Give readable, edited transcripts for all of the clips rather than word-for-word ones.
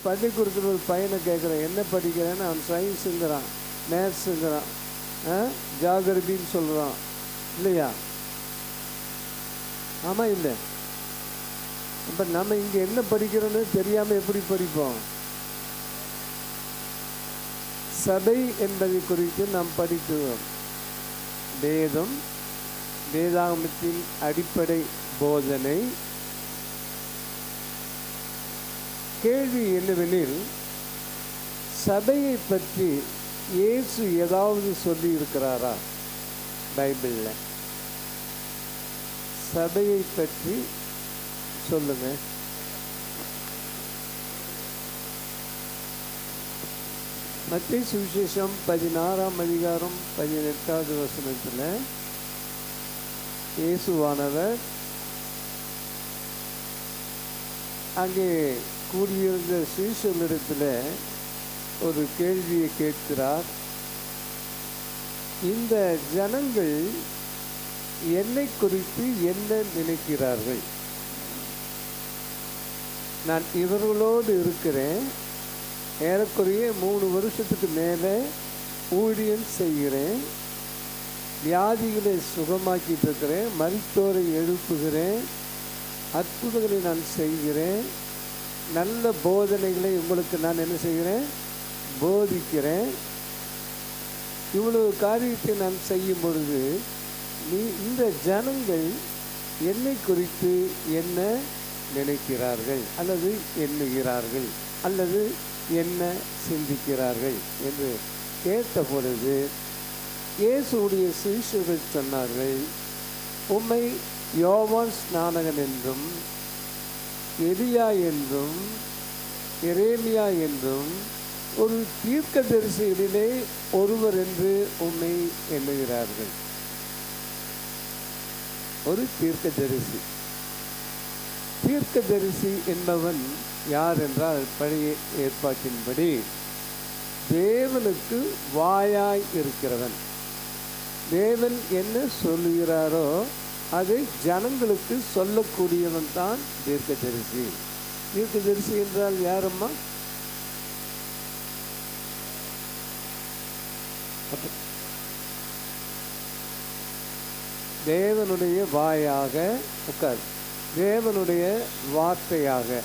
பள்ளிக்கூடத்தில் ஒரு பையனை கேட்குறேன், என்ன படிக்கிறேன்னு. அவன் சயின்ஸுங்கிறான், மேத்ஸுங்கிறான், ஜாகிரபின்னு சொல்கிறான். இல்லையா? ஆமாம் இல்லை? இப்போ நம்ம இங்கே என்ன படிக்கிறோன்னு தெரியாமல் எப்படி படிப்போம்? சபை என்பதை குறித்து நாம் படிக்கிறோம். வேதம், வேதாகமத்தின் அடிப்படை போதனை. கேள்வி என்னவெனில், சபையை பற்றி இயேசு ஏதாவது சொல்லி இருக்கிறாரா பைபிளில்? சபையை பற்றி சொல்லுங்க. மத்தேயு சுவிசேஷம் 16ஆம் அதிகாரம் 18வது வசனத்தில் இயேசுவானவர் அங்கே கூடியிருந்த சீஷர்களிடத்தில் ஒரு கேள்வியை கேட்கிறார். இந்த ஜனங்கள் என்னை குறித்து என்ன நினைக்கிறார்கள்? நான் இவர்களோடு இருக்கிறேன், ஏறக்குறைய 3 வருஷத்துக்கு மேலே ஊழியம் செய்கிறேன், வியாதிகளை சுகமாக்கிட்டு இருக்கிறேன், மரித்தோரை எழுப்புகிறேன், அற்புதங்களை நான் செய்கிறேன், நல்ல போதனைகளை உங்களுக்கு நான் என்ன செய்கிறேன்? போதிக்கிறேன். இவ்வளவு காரியத்தை நான் செய்யும் பொழுது இந்த ஜனங்கள் என்னை குறித்து என்ன நினைக்கிறார்கள் அல்லது எண்ணுகிறார்கள் அல்லது என்ன சிந்திக்கிறார்கள் என்று கேட்ட பொழுது இயேசுடைய சீஷர்கள் சொன்னார்கள், உம்மை யோவான் ஸ்நானகன் என்றும் எலியா என்றும் எரேமியா என்றும் ஒரு தீர்க்கதரிசிகளிலே ஒருவர் என்று உம்மை எண்ணுகிறார்கள். ஒரு தீர்க்கதரிசி. தீர்க்கதரிசி என்பவன் யார் என்றால், பழைய ஏற்பாட்டின்படி தேவனுக்கு வாயாய் இருக்கிறவன். தேவன் என்ன சொல்லுகிறாரோ அதை ஜனங்களுக்கு சொல்லக்கூடியவன் தான் தீர்க்கதரிசி. தீர்க்கதரிசி என்றால் யாரம்மா? தேவனுடைய வாயாக உட்கார், தேவனுடைய வார்த்தையாக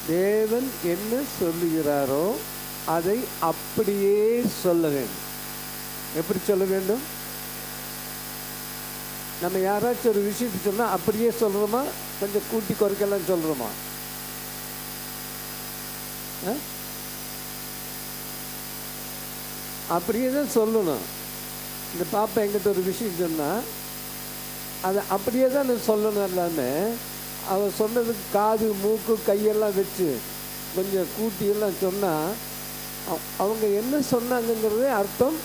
தேவன் என்ன சொல்லுகிறாரோ அதை அப்படியே சொல்ல வேண்டும். எப்படி சொல்ல வேண்டும்? நம்ம யாராச்சும் ஒரு விஷயத்தை சொன்னால் அப்படியே சொல்கிறோமா, கொஞ்சம் கூட்டி குறைக்கலாம் சொல்கிறோமா? அப்படியே தான் சொல்லணும். இந்த பாப்பா எங்கிட்ட ஒரு விஷயம் சொன்னால் அதை அப்படியே தான் நான் சொல்லணும். இல்லாமல் அவள் சொன்னதுக்கு காது மூக்கு கையெல்லாம் வச்சு கொஞ்சம் கூட்டியெல்லாம் சொன்னால் அவங்க என்ன சொன்னாங்கங்கிறதே அர்த்தம்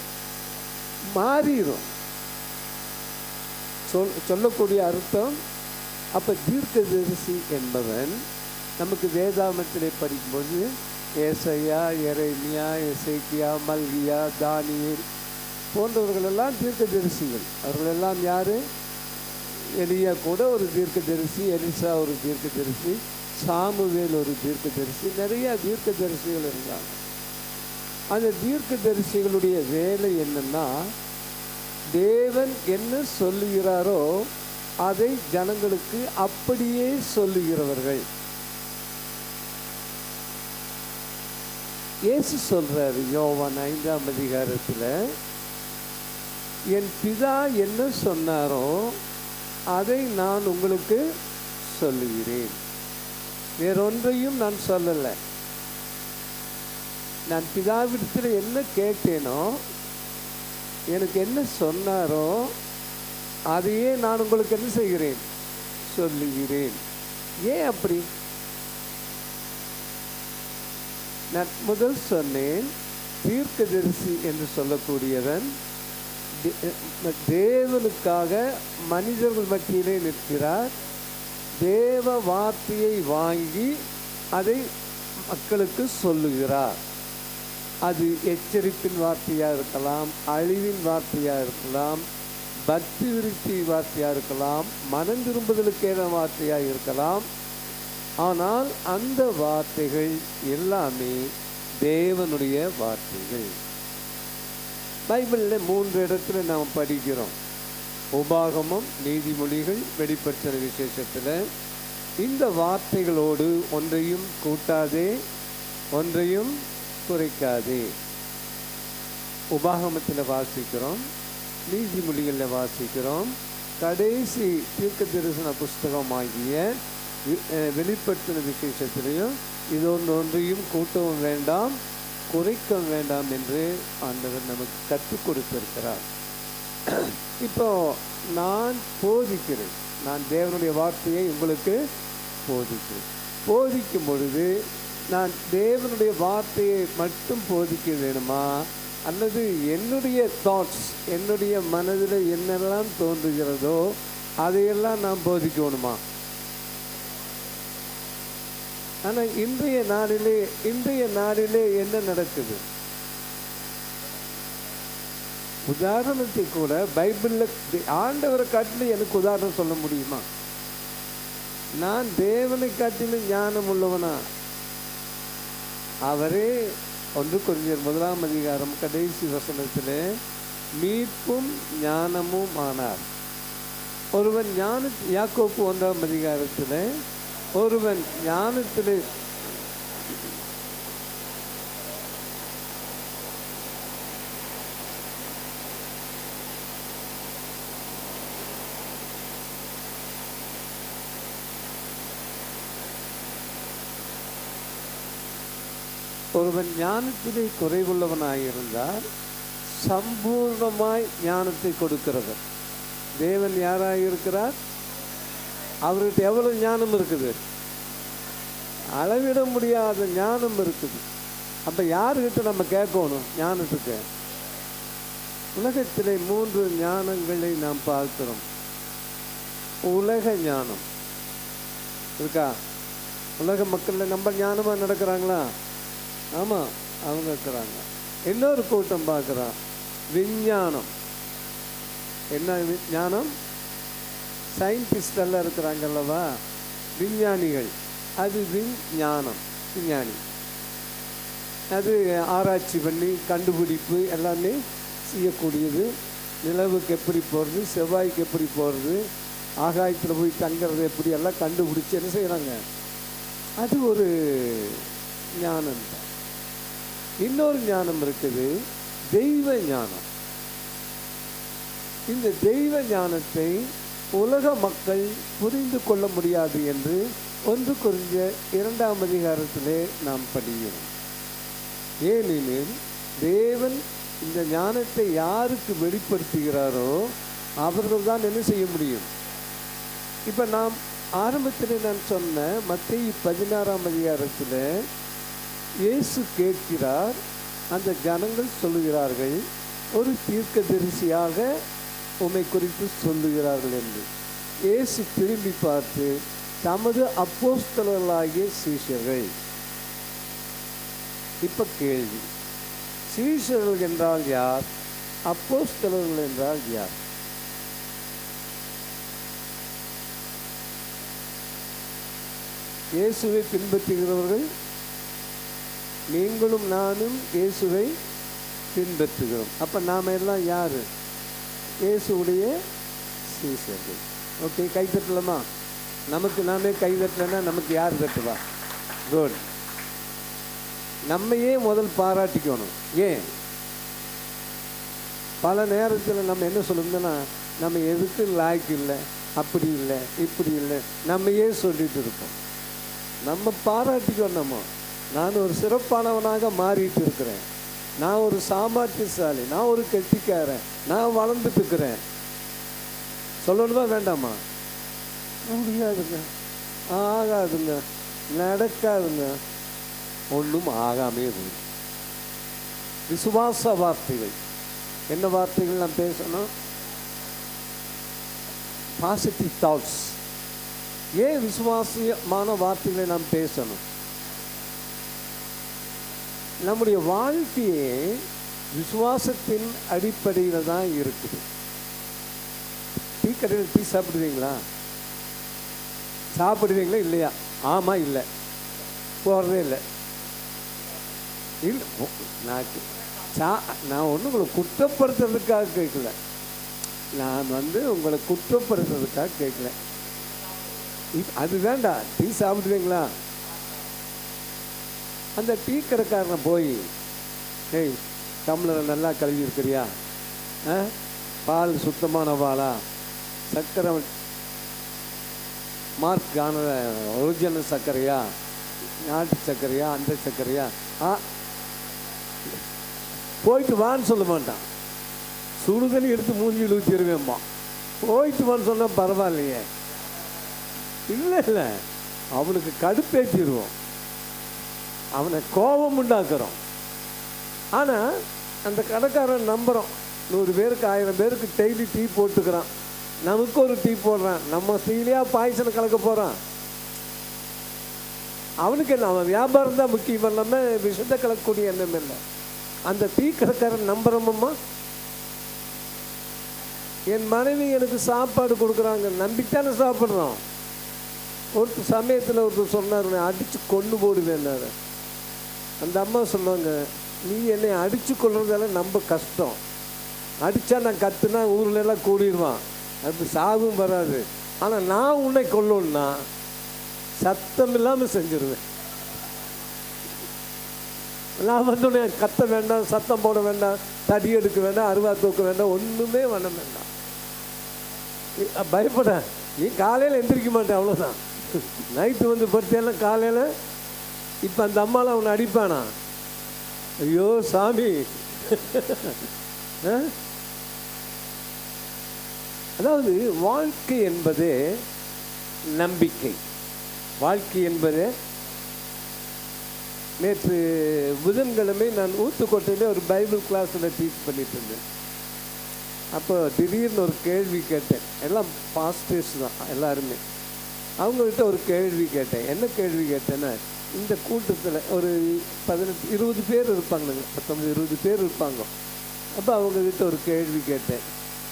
மாறிடும், சொல்லக்கூடிய அர்த்தம். அப்போ தீர்க்கதரிசி என்பவன் நமக்கு வேதாகமத்திலே படிக்கும்போது ஏசாயா, எரேமியா, எசேக்கியா, மல்கியா, தானியேல் போன்றவர்களெல்லாம் தீர்க்கதரிசிகள். அவர்களெல்லாம் யார்? எலியா கூட ஒரு தீர்க்கதரிசி, எலிசா ஒரு தீர்க்கதரிசி, சாமுவேல் ஒரு தீர்க்கதரிசி, நிறைய தீர்க்கதரிசிகள் இருந்தாங்க. அந்த தீர்க்கதரிசிகளுடைய வேலை என்னன்னா, தேவன் என்ன சொல்லுகிறாரோ அதை ஜனங்களுக்கு அப்படியே சொல்லுகிறவர்கள். இயேசு சொல்றாரு யோவான் 5ஆம் அதிகாரத்தில், என் பிதா என்ன சொன்னாரோ அதை நான் உங்களுக்கு சொல்லுகிறேன், வேறொன்றையும் நான் சொல்லலை. நான் பிதாவிடத்தில் என்ன கேட்டேனோ, எனக்கு என்ன சொன்னாரோ அதையே நான் உங்களுக்கு என்ன செய்கிறேன்? சொல்லுகிறேன். ஏன் அப்படி? நான் முதல் சொன்னேன், தீர்க்கதரிசி என்று சொல்லக்கூடியவன் தேவனுக்காக மனிதர்கள் மத்தியிலே நிற்கிறார். தேவ வார்த்தையை வாங்கி அதை மக்களுக்கு சொல்லுகிறார். அது எச்சரிப்பின் வார்த்தையாக இருக்கலாம், அழிவின் வார்த்தையாக இருக்கலாம், பக்தி விருத்தி வார்த்தையாக இருக்கலாம், மனம் திரும்புதலுக்கேன வார்த்தையாக இருக்கலாம். ஆனால் அந்த வார்த்தைகள் எல்லாமே தேவனுடைய வார்த்தைகள். பைபிளில் 3 இடத்துல நாம் படிக்கிறோம். உபாகமம், நீதிமொழிகள், வெளிப்படுத்தின விசேஷத்தில் இந்த வார்த்தைகளோடு ஒன்றையும் கூட்டாதே, ஒன்றையும் குறைக்காதே. உபாகமத்தில் வாசிக்கிறோம், நீதிமொழிகளில் வாசிக்கிறோம், கடைசி தீர்க்க தரிசன புஸ்தகமாகிய வெளிப்படுத்தின விசேஷத்திலையும் இது ஒன்றையும் கூட்டவும் வேண்டாம், குறைக்கவும் வேண்டாம் என்று ஆண்டவர் நமக்கு கற்றுக் கொடுத்திருக்கிறார். இப்போ நான் போதிக்கிறேன், நான் தேவனுடைய வார்த்தையை உங்களுக்கு போதிக்கிறேன். போதிக்கும் பொழுது நான் தேவனுடைய வார்த்தையை மட்டும் போதிக்க வேணுமா, அல்லது என்னுடைய தாட்ஸ், என்னுடைய மனதில் என்னெல்லாம் தோன்றுகிறதோ அதையெல்லாம் நான் போதிக்கணுமா? ஆனால் இன்றைய நாளிலே என்ன நடக்குது? உதாரணத்துக்கு கூட பைபிளில் ஆண்டவரை காட்டிலும் எனக்கு உதாரணம் சொல்ல முடியுமா? நான் தேவனை காட்டிலும் ஞானம் உள்ளவனா? அவரே 1 கொரிந்தியர் 1ஆம் அதிகாரம் கடைசி வசனத்தில் மீட்பும் ஞானமும் ஆனார். ஒருவன் யாக்கோப்பு 1ஆம் அதிகாரத்தில் ஒருவன் ஞானத்தில் குறைவுள்ளவனாயிருந்தால் சம்பூர்ணமாய் ஞானத்தை கொடுக்கிறவர் தேவன் யாராயிருக்கிறார்? அவர்கிட்ட எவ்வளவு ஞானம் இருக்குது? அளவிட முடியாத ஞானம் இருக்குது. அப்போ யாருக்கிட்ட நம்ம கேட்கணும் ஞானத்துக்கு? உலகத்திலே 3 ஞானங்களை நாம் பார்க்கிறோம். உலக ஞானம் இருக்கா? உலக மக்களில் நம்ம ஞானமாக நடக்கிறாங்களா? ஆமாம், அவங்க இருக்கிறாங்க. இன்னொரு கூட்டம் பார்க்குறான் விஞ்ஞானம். என்ன ஞானம்? சயின்டிஸ்ட் எல்லாம் இருக்கிறாங்கல்லவா, விஞ்ஞானிகள். அது விஞ்ஞானம், விஞ்ஞானி. அது ஆராய்ச்சி பண்ணி கண்டுபிடிப்பு எல்லாமே செய்யக்கூடியது. நிலவுக்கு எப்படி போகிறது, செவ்வாய்க்கு எப்படி போகிறது, ஆகாயத்தில் போய் தங்கிறது எப்படி எல்லாம் கண்டுபிடிச்சி என்ன செய்கிறாங்க. அது ஒரு ஞானம். இன்னொரு ஞானம் இருக்குது, தெய்வ ஞானம். இந்த தெய்வ ஞானத்தை உலக மக்கள் புரிந்து கொள்ள முடியாது என்று 1 கொரிந்தியர் 2ஆம் அதிகாரத்திலே நாம் படிக்கிறோம். ஏனெனில் தேவன் இந்த ஞானத்தை யாருக்கு வெளிப்படுத்துகிறாரோ அவர்கள் தான் என்ன செய்ய முடியும். இப்போ நாம் ஆரம்பத்தில் நான் சொன்ன மத்தேயு 16ஆம் அதிகாரத்தில் இயேசு கேட்கிறார், அந்த ஜனங்கள் சொல்லுகிறார்கள், ஒரு தீர்க்கதரிசியாக உம்மை குறித்து சொல்லுகிறார்கள் என்று. இயேசு திரும்பி பார்த்து, தமது அப்போஸ்தலர்களாகிய சீஷர்கள். இப்போ கேள்வி, சீஷர்கள் என்றால் யார்? அப்போஸ்தலர்கள் என்றால் யார்? இயேசுவை பின்பற்றுகிறவர்கள் நீங்களும் நானும் இயேசுவை பின்பற்றுகிறோம். அப்போ நாம் எல்லாம் யார்? இயேசுடைய சீஷர்கள். ஓகே, கை தட்டலாமா? நமக்கு நாமே கை தட்டலைன்னா நமக்கு யார் தட்டுவா? குட். நம்மையே முதல் பாராட்டிக்கணும். ஏன்? பல நேரத்தில் நம்ம என்ன சொல்லணும்னா, நம்ம எதுக்கு லாய்க்கு இல்லை, அப்படி இல்லை, இப்படி இல்லை, நம்மையே சொல்லிட்டு இருப்போம். நம்ம பாராட்டிக்கணும். நம்ம நான் ஒரு சிறப்பானவனாக மாறிட்டு இருக்கிறேன், நான் ஒரு சாமர்த்தியசாலி, நான் ஒரு கெட்டிக்காரன், நான் வளர்ந்துட்டு இருக்கிறேன் சொல்லணுமா வேண்டாமா? முடியாதுங்க, ஆகாதுங்க, நடக்காதுங்க, ஒன்றும் ஆகாமே போகும். விசுவாச வார்த்தைகள். என்ன வார்த்தைகள் நாம் பேசணும்? Positive thoughts. ஏன் விசுவாசமான வார்த்தைகளை நாம் பேசணும்? நம்முடைய வாழ்க்கையே விசுவாசத்தின் அடிப்படையில் தான் இருக்குது. டீ கடையில் டீ சாப்பிடுவீங்களா? சாப்பிடுவீங்களா இல்லையா? ஆமாம் இல்லை போகிறதே இல்லை. இல்லை நான் ஒன்றும் உங்களை குற்றப்படுத்துறதுக்காக கேட்கல. நான் உங்களை குற்றப்படுத்துறதுக்காக கேட்கல. அது வேண்டாம். டீ சாப்பிடுவீங்களா? அந்த டீ கடைக்காரனை போய், ஏய் டம்ளரை நல்லா கழுவி இருக்கிறியா? பால் சுத்தமான பாலா? சர்க்கரை மார்க் ஆன ஒரிஜினல் சர்க்கரையா, நாட்டு சர்க்கரையா, அந்த சர்க்கரையா? போயிட்டு வான்னு சொல்ல மாட்டான். சுடுதண்ணி எடுத்து மூஞ்சியில் ஊற்றிடுவேம்மா. போயிட்டு வான்னு சொன்னால் பரவாயில்லையே. இல்லை இல்லை, அவனுக்கு கடுப்பேற்றிடுவோம், அவனை கோபம் உண்டாக்குறோம். ஆனால் அந்த கடைக்காரன் நம்புகிறோம். 100 பேருக்கு 1000 பேருக்கு டெய்லி டீ போட்டுக்கிறான், நமக்கு ஒரு டீ போடுறான். நம்ம டீலையா பாய்சனை கலக்க போகிறான்? அவனுக்கு என்ன, அவன் வியாபாரம் தான் முக்கியம் இல்லாமல் விஷத்தை கலக்கக்கூடிய எண்ணம் இல்லை. அந்த டீ கடைக்காரன் நம்புகிறோமம்மா. என் மனைவி எனக்கு சாப்பாடு கொடுக்குறாங்க, நம்பித்தானே சாப்பிட்றோம். ஒரு சமயத்தில் ஒருத்தர் சொன்னார், அடித்து கொண்டு போடுவேன்னாரு. அந்த அம்மா சொல்லுவாங்க, நீ என்னை அடித்து கொள்றதெல்லாம் ரொம்ப கஷ்டம். அடித்தா நான் கற்றுனா ஊர்லெல்லாம் கூடிடுவான், அது சாகும் வராது. ஆனால் நான் உன்னை கொல்லணும்னா சத்தம் இல்லாமல் செஞ்சிருவேன். நான் உடனே கத்த வேண்டாம், சத்தம் போட வேண்டாம், தடி எடுக்க வேண்டாம், அருவா தூக்க வேண்டாம், ஒன்றுமே பண்ண வேண்டாம். பயப்பட நீ காலையில் எந்திரிக்க மாட்டேன், அவ்வளோதான். நைட்டு படுத்தேன்னா காலையில். இப்போ அந்த அம்மாவில் அவனை அடிப்பானா? ஐயோ சாமி. அதாவது வாழ்க்கை என்பது நம்பிக்கை. வாழ்க்கை என்பது, நேற்று புதன்கிழமை நான் ஊத்துக்கோட்டையில் ஒரு பைபிள் கிளாஸில் டீச் பண்ணிட்டு இருந்தேன். அப்போ திடீர்னு ஒரு கேள்வி கேட்டேன். எல்லாம் பாஸ்டர்ஸ் தான் எல்லாருமே. அவங்கக்கிட்ட ஒரு கேள்வி கேட்டேன். என்ன கேள்வி கேட்டேன்னா, இந்த கூட்டத்தில் ஒரு 18-20 பேர் இருப்பாங்க, 19-20 பேர் இருப்பாங்க. அப்போ அவங்கக்கிட்ட ஒரு கேள்வி கேட்டேன்.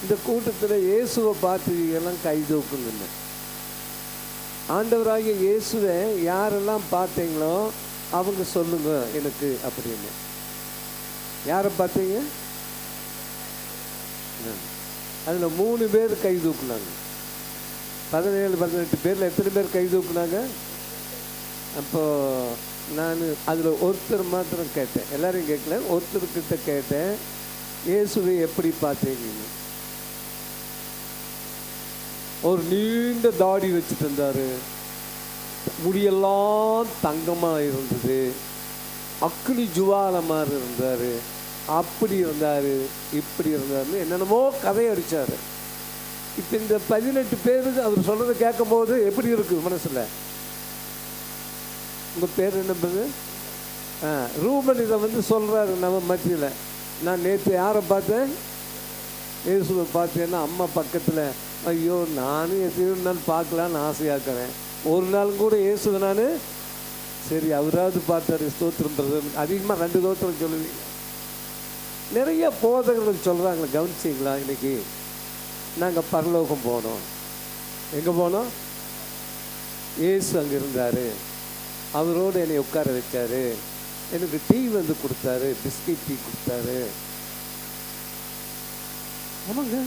இந்த கூட்டத்தில் இயேசுவை பார்த்துக்கெல்லாம் கை தூக்குங்கன்னு. ஆண்டவராகிய இயேசுவை யாரெல்லாம் பார்த்தீங்களோ அவங்க சொல்லுங்க எனக்கு அப்படின்னு. யாரை பார்த்தீங்க? அதில் 3 பேர் கை தூக்குனாங்க. 17-18 பேரில் எத்தனை பேர் கை தூக்குனாங்க? அப்போது நான் அதில் ஒருத்தர் மாத்திரம் கேட்டேன், எல்லாரையும் கேட்கல, ஒருத்தர்கிட்ட கேட்டேன், இயேசுவை எப்படி பார்த்தீங்கன்னு. ஒரு நீண்ட தாடி வச்சுட்டு இருந்தார், முடியெல்லாம் தங்கமாக இருந்தது, அக்னி ஜுவாலை மாதிரி இருந்தார், அப்படி இருந்தார், இப்படி இருந்தார்னு என்னென்னமோ கதையை அடித்தார். இப்போ இந்த 18 பேருக்கு அவர் சொல்கிறத கேட்கும் போது எப்படி இருக்குது மனசில்? உங்கள் பேர் என்னது? ரூபன் இதை சொல்கிறாரு நம்ம மத்தியில். நான் நேற்று யாரை பார்த்தேன்? இயேசுவை பார்த்தேன்னா அம்மா பக்கத்தில். ஐயோ, நானும் எத்தனையோ நாள் பார்க்கலான்னு ஆசையாக்கிறேன். ஒரு நாள் கூட இயேசுவை நான் சரி அவராவது பார்த்தாரு, ஸ்தோத்திரம் பிரதர். அதிகமாக 2 ஸ்தோத்திரம் சொல்லுவீங்க. நிறைய போதகர்கள் சொல்கிறாங்களே, கவனிச்சிங்களா? இன்னைக்கு நாங்கள் பரலோகம் போனோம். எங்கே போனோம்? இயேசு அங்கே இருந்தார், அவரோடு என்னை உட்கார வச்சார், எனக்கு டீ கொடுத்தாரு, பிஸ்கட் டீ கொடுத்தாரு. ஆமாங்க,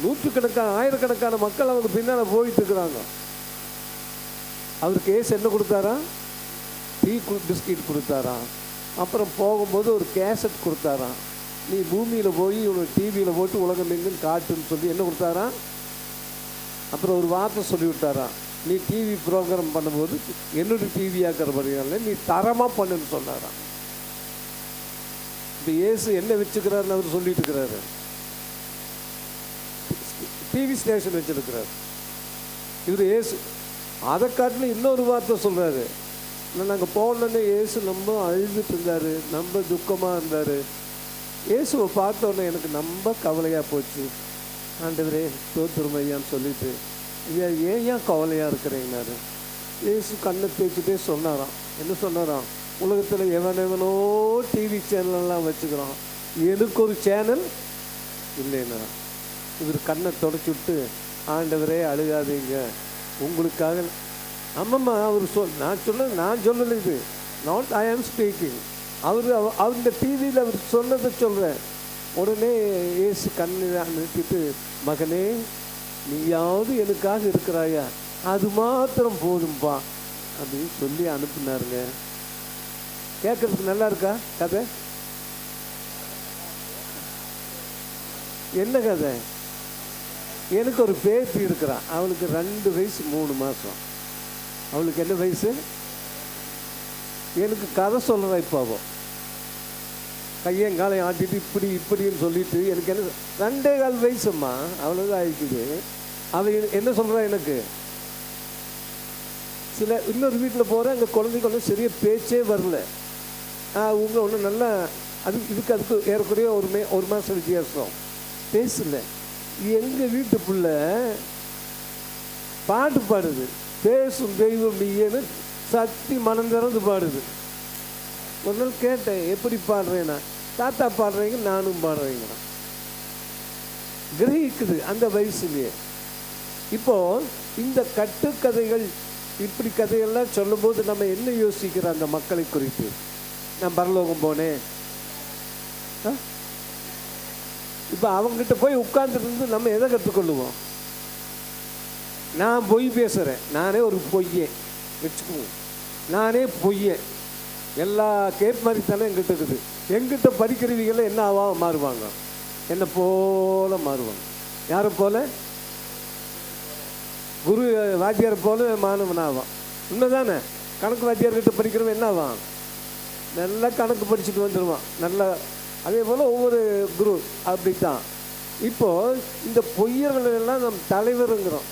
நூற்றுக்கணக்கான ஆயிரக்கணக்கான மக்கள் அவங்க பின்னால் போயிட்டு இருக்கிறாங்க. அவருக்கு ஏசு என்ன கொடுத்தாரா? டீ பிஸ்கட் கொடுத்தாரா. அப்புறம் போகும்போது ஒரு கேசட் கொடுத்தாராம். நீ பூமியில் போய் உனக்கு டிவியில் போட்டு உலகம் எங்குன்னு காட்டுன்னு சொல்லி என்ன கொடுத்தாரா? அப்புறம் ஒரு வார்த்தை சொல்லி விட்டாராம், நீ டிவி ப்ரோக்ராம் பண்ணும்போது என்னோட டிவி ஆக்கிறபடினால நீ தரமாக பண்ணுன்னு சொன்னாராம். இப்போ இயேசு என்ன வச்சுக்கிறாருன்னு அவர் சொல்லிட்டு இருக்கிறாரு, டிவி ஸ்டேஷன் வச்சுருக்கிறார் இவர் இயேசு. அதை காட்டில் இன்னொரு வார்த்தை சொல்கிறாரு, நாங்கள் போனோன்னே இயேசு ரொம்ப அழுதுட்டு இருந்தார், ரொம்ப துக்கமாக இருந்தார். இயேசுவை பார்த்தோன்னே எனக்கு ரொம்ப கவலையாக போச்சு. ஆண்டவரே ஸ்தோத்திரம் ஐயான்னு சொல்லிட்டு, ஐயா ஏன் கவலையாக இருக்கிறீங்கன்னாரு. இயேசு கண்ணை தேய்ச்சிட்டே சொன்னாராம். என்ன சொன்னாராம்? உலகத்தில் எவனோ டிவி சேனலெல்லாம் வச்சுக்கிறான், எனக்கு ஒரு சேனல் இல்லைன்னா. இவர் கண்ணை தொடச்சி விட்டு, ஆண்டவரே அழுகாதீங்க, உங்களுக்காக ஆமாம்மா, அவர் நான் சொல்லலை, இது நாட் ஐ ஆம் ஸ்பீக்கிங். அந்த டிவியில் அவர் சொன்னதை சொல்கிறேன். உடனே ஏசு கண்ணீர் நிறுத்திட்டு, மகனே நீயாவது எனக்காக இருக்கிறாயா, அது மாத்திரம் போதும்பா அப்படின்னு சொல்லி அனுப்புனாருங்க. கேட்கறதுக்கு நல்லா இருக்கா கதை? என்ன கதை? எனக்கு ஒரு பேத்தி இருக்கிறான், அவளுக்கு 2 வயசு 3 மாதம். அவளுக்கு என்ன வயசு? எனக்கு கதை சொல்கிறா. இப்போ அவள் கையங்காலை ஆட்டிட்டு இப்படின்னு சொல்லிட்டு, எனக்கு என்ன 2.25 வயசும்மா, அவ்வளோதான் ஆயிடுக்குது. அவள் என்ன சொல்கிறா எனக்கு? இன்னொரு வீட்டில் போகிறேன், அங்கே குழந்தைக்கு ஒன்றும் சரியா பேச்சே வரல. அவங்க ஒன்றும் நல்லா அதுக்கு ஏறக்குறைய ஒரு மாதம் வித்தியாசம், பேசல. எங்கள் வீட்டு பிள்ளை பாட்டு பாடுது, பேசும் தெய்வம் நீயேன்னு சக்தி மனம் திறந்து பாடுது. ஒரு நாள் கேட்டேன், எப்படி பாடுறேன்னா, தாத்தா பாடுறீங்க நானும் பாடுறீங்கண்ணா. கிரகிக்குது அந்த வயசுலேயே. இப்போ இந்த கட்டுக்கதைகள் இப்படி கதைகள்லாம் சொல்லும்போது நம்ம என்ன யோசிக்கிறோம் அந்த மக்களை குறித்து? நான் பரலோகம் போனேன், இப்போ அவங்ககிட்ட போய் உட்கார்ந்துருந்து நம்ம எதை கற்றுக்கொள்ளுவோம்? நான் பொய் பேசுகிறேன், நானே ஒரு பொய்யே வச்சுக்குவோம், நானே பொய்யே. எல்லா கேப் மாதிரி தானே எங்கிட்ட இருக்குது. எங்கிட்ட படிக்கிறவங்கள என்ன மாறுவாங்க? என்னை போல மாறுவாங்க. யாரை போல? குரு வாத்தியார் போல மாணவனாவான். உண்மைதானே? கணக்கு வாத்தியார்கிட்ட படிக்கிறவன் என்ன ஆவான்? நல்லா கணக்கு படிச்சுட்டு வந்துடுவான் நல்லா. அதே போல் ஒவ்வொரு குரு அப்படித்தான். இப்போது இந்த பொய்யர்களெல்லாம் நம் தலைவருங்கிறோம்.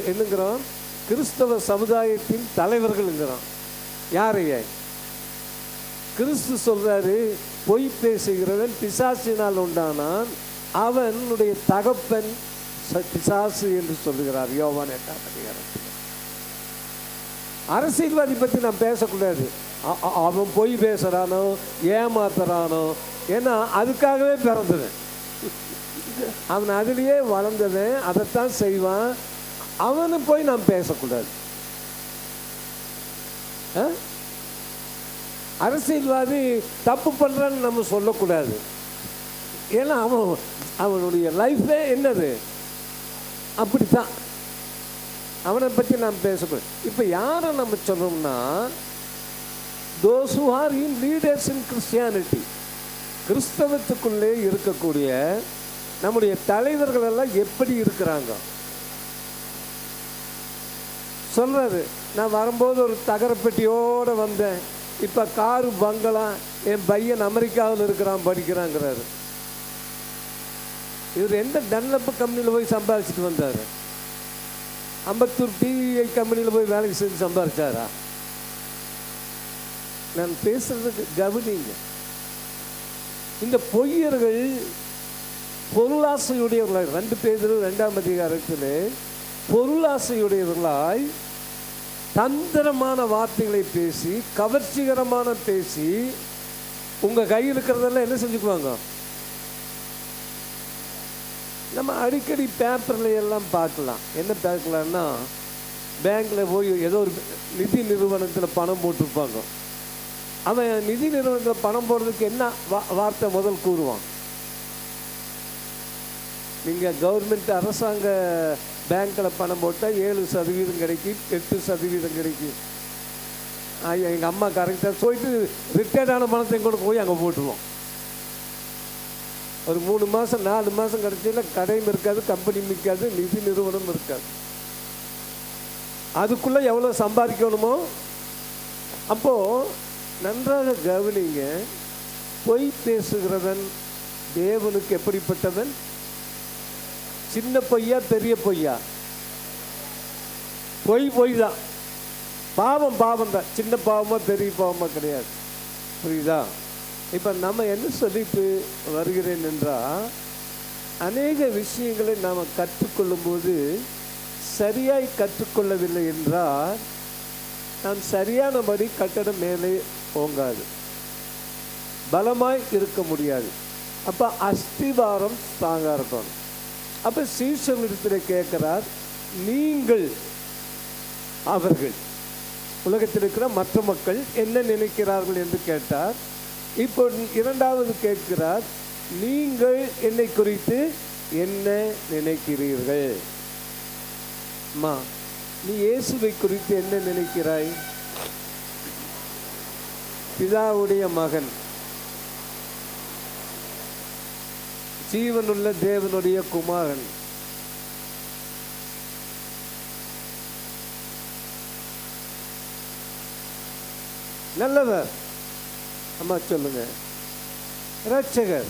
என்னங்கிறோம்? கிறிஸ்தவ சமுதாயத்தின் தலைவர்கள்ங்கிறோம். யாரையே? கிறிஸ்து சொல்றாரு, பொய் பேசுகிறவன் பிசாசினால் உண்டானான், அவனுடைய தகப்பன் பிசாசு என்று சொல்லுகிறார் யோவான் 8ஆம் அதிகாரத்தில். அரசியல்வாதி பற்றி நான் பேசக்கூடாது. அவன் பொய் பேசுகிறானோ ஏமாத்துறானோ, ஏன்னா அதுக்காகவே பிறந்தவன், அவன் அதிலேயே வளர்ந்தவன், அதைத்தான் செய்வான். அவனு போய் நாம் பேசக்கூடாது. அரசியல்வாதி தப்பு பண்ணுறான்னு நம்ம சொல்லக்கூடாது. ஏன்னா அவனுடைய லைஃபே என்னது, அப்படித்தான். அவனை பற்றி நாம் பேசக்கூடாது. இப்போ யாரை நம்ம சொல்கிறோம்னா, those who are in leaders in Christianity, கிறிஸ்தவத்துக்குள்ளே இருக்கக்கூடிய நம்முடைய தலைவர்கள் எல்லாம் எப்படி இருக்கிறாங்க சொல்கிறாரு. நான் வரும்போது ஒரு தகரப்பெட்டியோடு வந்தேன், இப்போ காரு பங்களா, என் பையன் அமெரிக்காவில் இருக்கிறான் படிக்கிறாங்கிறாரு. இவர் எந்த டன்லப் கம்பெனியில் போய் சம்பாதிச்சுட்டு வந்தார்? அம்பத்தூர் டிவிஐ கம்பெனியில் போய் வேலைக்கு செஞ்சு சம்பாதிச்சாரா? நான் பேசுறதுக்கு கவனிங்க. இந்த பொய்யர்கள் பொருளாசையுடையவர்களாய், 2 பேதுரு 2ஆம் அதிகாரத்தில் பொருளாசையுடையவர்களாய் தந்திரமான வார்த்தைகளை பேசி, கவர்ச்சிகரமான பேசி, உங்கள் கையில் இருக்கிறதெல்லாம் என்ன செஞ்சுக்குவாங்க? நம்ம அடிக்கடி பேப்பர்ல எல்லாம் பார்க்கலாம். என்ன பார்க்கலான்னா, பேங்க்கில் போய் ஏதோ ஒரு நிதி நிறுவனத்தில் பணம் போட்டிருப்பாங்க. அவன் நிதி நிறுவனத்தில் பணம் போடுறதுக்கு என்ன வார்த்தை முதல் கூறுவான்? நீங்கள் கவர்மெண்ட் அரசாங்க பேங்க்கில் பணம் போட்டால் 7% கிடைக்கும், 8% கிடைக்கும். எங்கள் அம்மா கரெக்டாக போயிட்டு ரிட்டையர்டான பணத்தை கூட போய் அங்கே போட்டுருவோம். ஒரு 3 மாதம் 4 மாதம் கிடச்சில கடையும் இருக்காது, கம்பெனியும் இருக்காது, நிதி நிறுவனம் இருக்காது. அதுக்குள்ளே எவ்வளோ சம்பாதிக்கணுமோ. அப்போது நன்றாக கவனிங்க, பொய் பேசுகிறவன் தேவனுக்கு எப்படிப்பட்டவன்? சின்ன பொய்யா பெரிய பொய்யா? பொய் தான். பாவம் தான். சின்ன பாவமாக பெரிய பாவமாக கிடையாது. புரியுதா? இப்போ நம்ம என்ன சொல்லிட்டு வருகிறேன் என்றால், அநேக விஷயங்களை நாம் கற்றுக்கொள்ளும்போது சரியாய் கற்றுக்கொள்ளவில்லை என்றால் நாம் சரியானபடி கட்டடம் மேலே ஓங்காது, பலமாய் இருக்க முடியாது. அப்போ அஸ்திவாரம் ஸ்ட்ராங்காக இருக்கணும். அப்போ சீஷனிடத்தில் கேட்கிறார், நீங்கள் அவர்கள் உலகத்தில் இருக்கிற மற்ற மக்கள் என்ன நினைக்கிறார்கள் என்று கேட்டார். இப்போ இரண்டாவது கேட்கிறார், நீங்கள் என்னை குறித்து என்ன நினைக்கிறீர்கள்? அம்மா, நீ இயேசுவை குறித்து என்ன நினைக்கிறாய்? பிதாவுடைய மகன், ஜீவனுள்ள தேவனுடைய குமாரன், நல்லவர். அம்மா சொல்லுங்க. இரட்சகர்,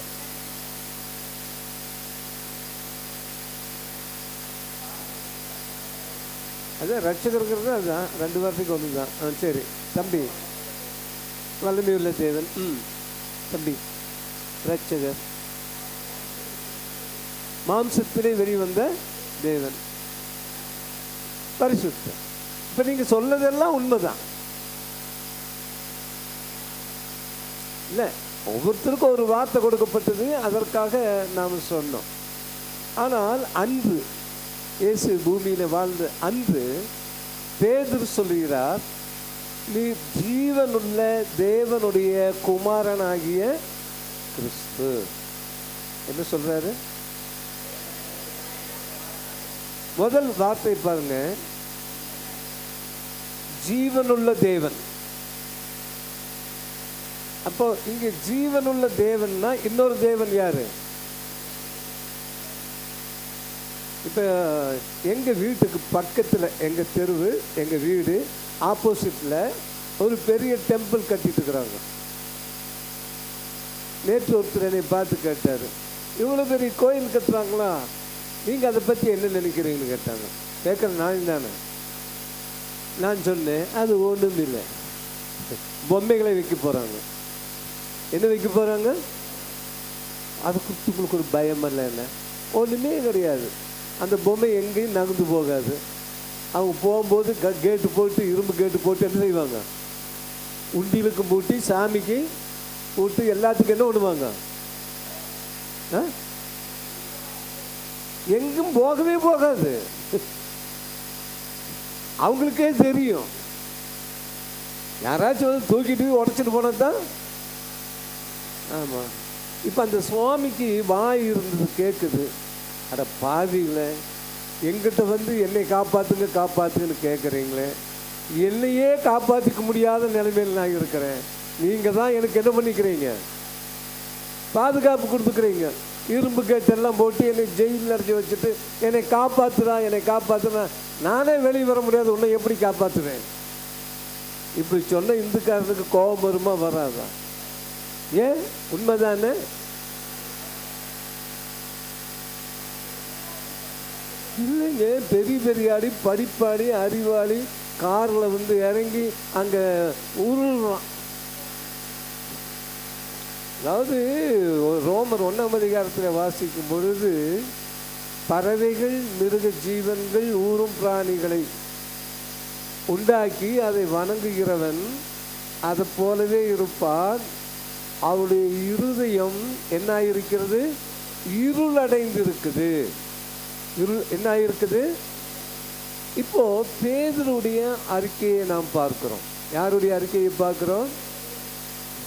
அதான் ரட்சகருங்கிறது அதுதான், ரெண்டு வாரத்துக்கு ஒன்று தான். சரி தம்பி, வல்லமையுள்ள தேவன். தம்பி, ரட்சகர், மாம்சத்திலே வெளிவந்த தேவன், பரிசுத்தர். இப்போ நீங்கள் சொன்னதெல்லாம் உண்மைதான் இல்லை? ஒவ்வொருத்தருக்கும் ஒரு வார்த்தை கொடுக்கப்பட்டது, அதற்காக நாம் சொன்னோம். ஆனால் அன்று இயேசு பூமியில் வாழ்ந்த அன்று பேதுரு சொல்லுகிறார், நீ ஜீவனுள்ள தேவனுடைய குமாரனாகிய கிறிஸ்து. என்ன சொல்றாரு? முதல் வார்த்தை பாருங்க, ஜீவனுள்ள தேவன். அப்போ இங்க ஜீவனுள்ள தேவன்னா இன்னொரு தேவன் யாரு? இப்போ எங்கள் வீட்டுக்கு பக்கத்தில், எங்கள் தெருவு, எங்கள் வீடு ஆப்போசிட்டில் ஒரு பெரிய டெம்பிள் கட்டிட்டு இருக்கிறாங்க. நேற்று ஒருத்தர் என்னை பார்த்து கேட்டார், இவ்வளோ பெரிய கோயில் கட்டுறாங்களா, நீங்கள் அதை பற்றி என்ன நினைக்கிறீங்கன்னு கேட்டாங்க. கேட்குற நான் தானே. நான் சொன்னேன், அது ஒன்றும் இல்லை, பொம்மைகளை வைக்க போகிறாங்க. என்ன வைக்க போகிறாங்க? அதை குறித்து உங்களுக்கு ஒரு பயம் இல்லை? என்ன, ஒன்றுமே கிடையாது. அந்த பொம்மை எங்கேயும் நகர்ந்து போகாது. அவங்க போகும்போது கேட்டு போட்டு, இரும்பு கேட்டு போட்டு என்ன செய்வாங்க? உண்டிலுக்கு மூட்டி, சாமிக்கு போட்டு, எல்லாத்துக்கும் என்ன பண்ணுவாங்க? எங்கும் போகவே போகாது. அவங்களுக்கே தெரியும். யாராச்சும் வந்து தூக்கிட்டு உடச்சிட்டு போனது தான். ஆமாம். இப்போ அந்த சுவாமிக்கு வாய் இருந்தது கேட்குது, அட பாவிங்களே, எங்கிட்ட வந்து என்னை காப்பாற்றுங்க காப்பாற்றுங்கன்னு கேட்குறீங்களே, என்னையே காப்பாற்றிக்க முடியாத நிலைமையில் நான் இருக்கிறேன். நீங்கள் தான் எனக்கு என்ன பண்ணிக்கிறீங்க? பாதுகாப்பு கொடுத்துக்கிறீங்க. இரும்பு கேட்டெல்லாம் போட்டு என்னை ஜெயிலில் அடைச்சி வச்சுட்டு என்னை காப்பாற்றுறா, என்னை காப்பாற்றுறா. நானே வெளியே வர முடியாது, உன்னை எப்படி காப்பாற்றுவேன்? இப்படி சொன்ன இந்துக்காரனுக்கு கோபம் வருமா வராதா? ஏன்? உண்மைதானே? இல்லைங்க, பெரிய பெரியாடி, படிப்பாடி, அறிவாளி காரில் வந்து இறங்கி அங்கே உருள்றான். அதாவது ரோமர் 1ஆம் அதிகாரத்தில் வாசிக்கும் பொழுது, பறவைகள், மிருக ஜீவன்கள், ஊரும் பிராணிகளை உண்டாக்கி அதை வணங்குகிறவன் அதை போலவே இருப்பான். அவருடைய இருதயம் என்ன ஆயிருக்கிறது? இருளடைந்து இருக்குது. என்ன ஆயிருக்குது? இப்போ பேதுருடைய அறிக்கையை நாம் பார்க்கிறோம். யாருடைய அறிக்கையை பார்க்கிறோம்?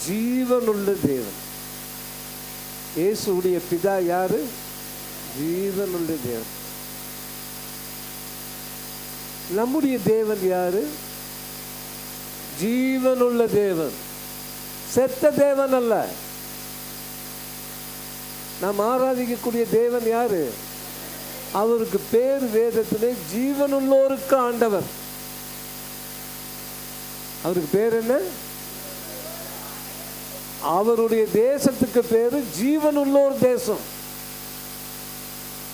ஜீவனுள்ள தேவன். இயேசுடைய பிதா யாரு? ஜீவனுள்ள தேவன். நம்முடைய தேவன் யாரு? ஜீவனுள்ள தேவன், செத்த தேவன் அல்ல. நாம் ஆராதிக்கக்கூடிய தேவன் யாரு? அவருக்கு பேர் வேதத்திலே ஜீவனுள்ளோருக்கு ஆண்டவர். அவருக்கு பேர் என்ன? அவருடைய தேசத்துக்கு பேரு ஜீவனுள்ளோர் தேசம்,